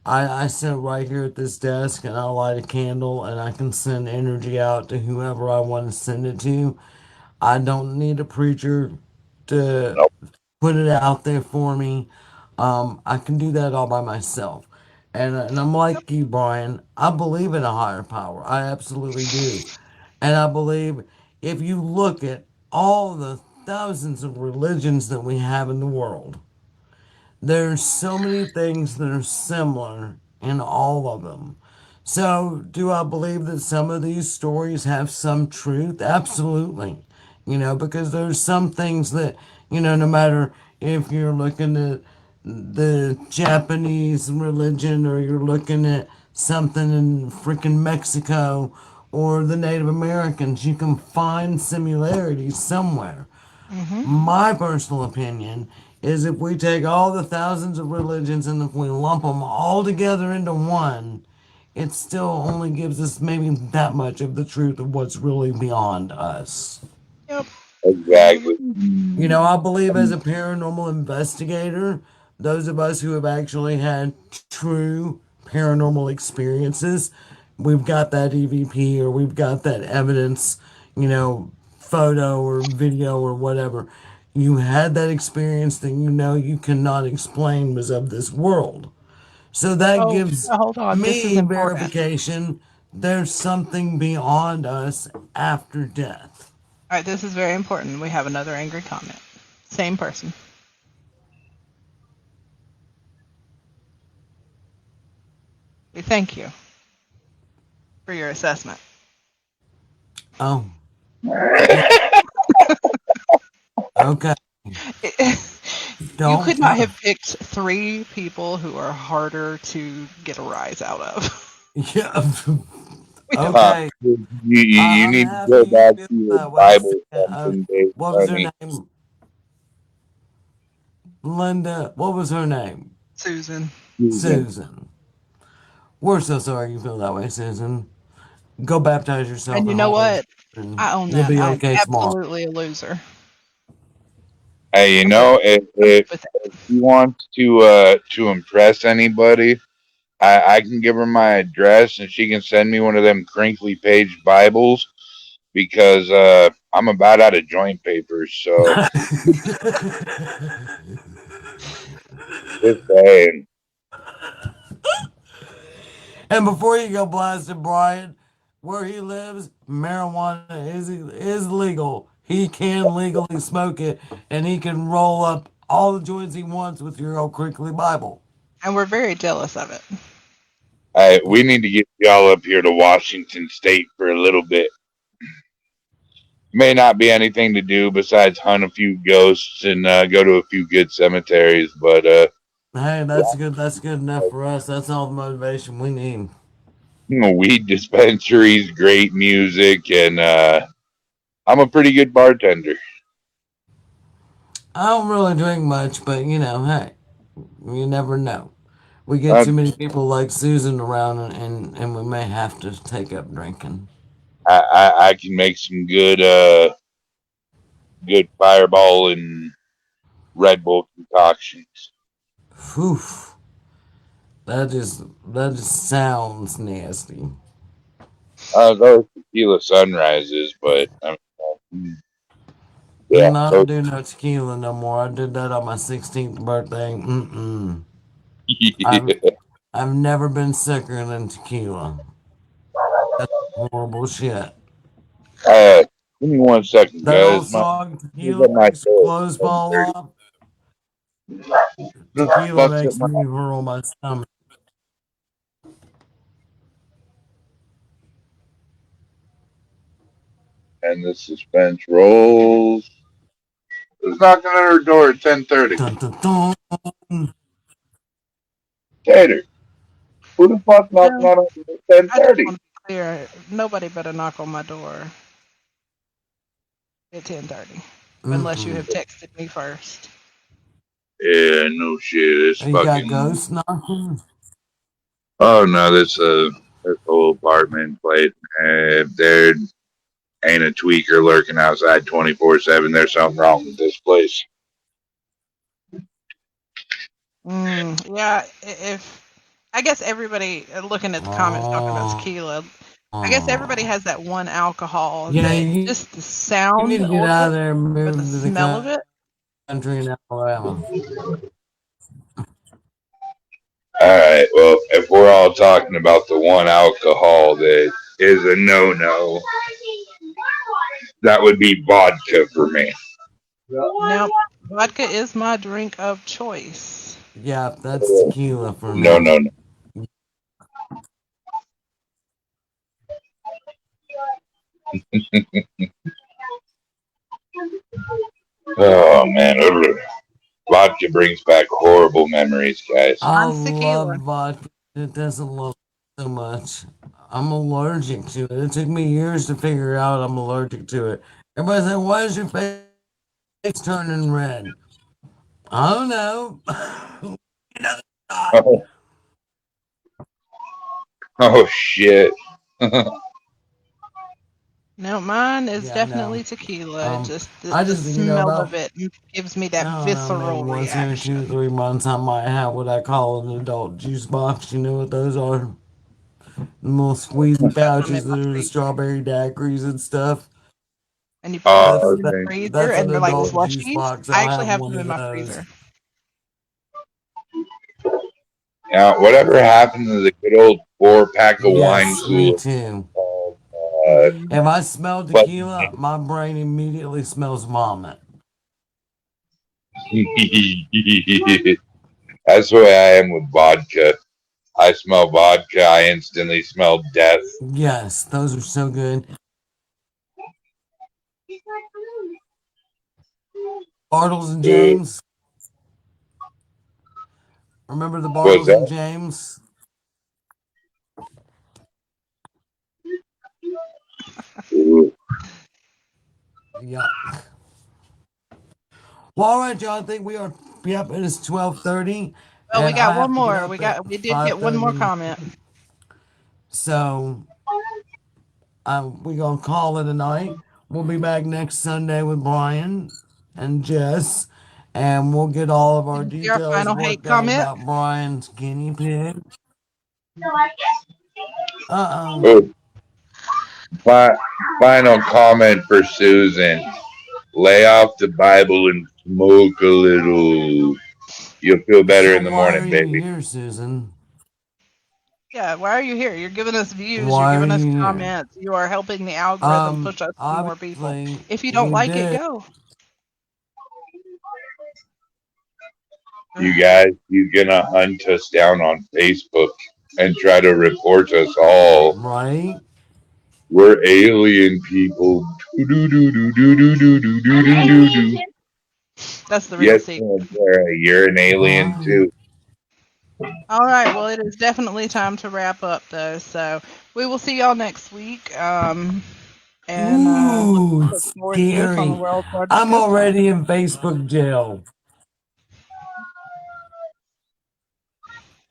I sit right here at this desk and I light a candle and I can send energy out to whoever I want to send it to. I don't need a preacher to nope, put it out there for me. I can do that all by myself. And I'm like you, Brian. I believe in a higher power. I absolutely do. And I believe if you look at all the thousands of religions that we have in the world, there's so many things that are similar in all of them. So, do I believe that some of these stories have some truth? Absolutely. Because there's some things that, no matter if you're looking at the Japanese religion or you're looking at something in freaking Mexico or the Native Americans, you can find similarities somewhere. Hmm. My personal opinion is if we take all the thousands of religions and if we lump them all together into one, it still only gives us maybe that much of the truth of what's really beyond us. Yep. I Exactly. agree. I believe as a paranormal investigator, those of us who have actually had true paranormal experiences, we've got that EVP or we've got that evidence, you know, photo or video or whatever. You had that experience that you cannot explain was of this world. So that Oh, gives hold on. This is me important. verification there's something beyond us after death. All right, this is very important. We have another angry comment. Same person. We thank you for your assessment. Oh, yeah. Okay. You Don't could not tell. have picked three people who are harder to get a rise out of. Yeah. We have Huh. Okay. You I'm need to happy go you back feel to your that way. Bible something, Dave, What was her honey. name? Linda. What was her name? Susan. Susan. Susan. We're so sorry you feel that way, Susan. Go baptize yourself And you in know Holy what? Spirit and I own you'll that. be I'm okay tomorrow. absolutely a loser. Hey, Okay, I'm good with if she wants to impress anybody, I can give her my address and she can send me one of them crinkly page Bibles because I'm about out of joint papers. So just saying. And before you go blasting Brian, where he lives, marijuana is legal. He can legally smoke it, and he can roll up all the joints he wants with your old crinkly Bible. and we're very jealous of it. We need to get y'all up here to Washington State for a little bit. May not be anything to do besides hunt a few ghosts and go to a few good cemeteries, but Hey, that's good. That's good enough for us. That's all the motivation we need. weed dispensaries, great music, and I'm a pretty good bartender. I don't really drink much, but hey, you never know. We get Uh, too many people like Susan around, and we may have to take up drinking. I can make some good Fireball and Red Bull concoctions. Whew, that just sounds nasty. Those tequila sunrises, but yeah, I don't those, do no tequila no more. I did that on my 16th birthday. Mm-mm. I've I've never been sicker than tequila. Horrible shit. uh, give me 1 second, That old guys. My song, who's tequila at my makes your door. clothes It's fall 7:30. off. Just Tequila bust at makes my me hurl my stomach. and the suspense rolls. Who's knocking on her door at 10:30? Dun, dun, dun. Tater. Who the fuck knocking Well, on her door at I just 10:30? want to be clear. Nobody better knock on my door at 10:30, unless you Mm-mm. have texted me first. Yeah, no shit. It's You got fucking. ghosts knocking? Oh no, this whole apartment place. If there ain't a tweaker lurking outside 24/7, there's something wrong with this place. Yeah, if I guess everybody looking at the comments talking about Oh, tequila, I guess everybody oh. has that one alcohol Yeah, that you, just the you need sound to get of out it of there and or the move to the smell of it. country in Alabama. All right. Well, if we're all talking about the one alcohol that is a no-no, That would be vodka for me. Nope. Vodka is my drink of choice. Yeah, that's tequila for No, me. no, no. Oh man, ugh. Vodka brings back horrible memories, guys. I Mine's love tequila. vodka. It doesn't love so much. I'm allergic to it. It took me years to figure out I'm allergic to it. Everybody's like, why is your face turning red? I don't know. Another shot. Oh, oh shit. No, mine is Yeah, no. definitely tequila. Just I the just, smell of about, it gives me I that don't know, maybe visceral once every two, reaction. 3 months, I might have what I call an adult juice box. You know what those are? The little squeezy Got them pouches in my that are the freezer. strawberry daiquiris and stuff. And you put Oh, them That's in the that. okay. freezer That's an and they're like adult juice slushies. box. I I'll actually have have one them in of my those. freezer. Now, whatever happened to the good old 4 pack of wine Yes, me cooler? too. Uh, If I smell but tequila, my brain immediately smells vomit. that's the way I am with vodka. I smell vodka, I instantly smell death. Yes, those are so good. Bartles and Uh, James. Remember the what's Bartles and that? James? Uh, Yeah. Well, all right, y'all. I think we are. Yep, it is 12:30, Well, we and I got one have to get more. up at We did get one more 5:30. comment. So we're gonna call it a night. We'll be back next Sunday with Brian and Jess, and we'll get all of our Did you see our details final hate worked out comment? about Brian's guinea pig. Uh oh. oh, final comment for Susan. Lay off the Bible and smoke a little. You'll feel better So in the why are morning, you baby. here, Susan? Yeah, why are you here? You're giving us views. You're Why are giving us you here? comments. You are helping the algorithm push us to more people. Obviously If you don't we like it, did. go. You guys, he's gonna hunt us down on Facebook and try to report us all. Right? We're alien people. Do do do do do do do do do do do. That's the real Yes, secret. Sarah, you're an alien Right. too. All right. Well, it is definitely time to wrap up, though. So we will see y'all next week. And Ooh, look forward to this on the scary. world's largest I'm ghost hunt. already in Facebook jail.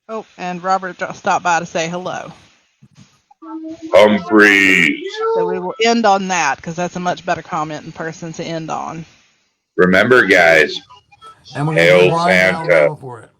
Oh, and Robert stopped by to say hello. Humphreys. So we will end on that because that's a much better comment in person to end on. Remember, guys, And we're gonna give hail Brian Santa. Alabama for it.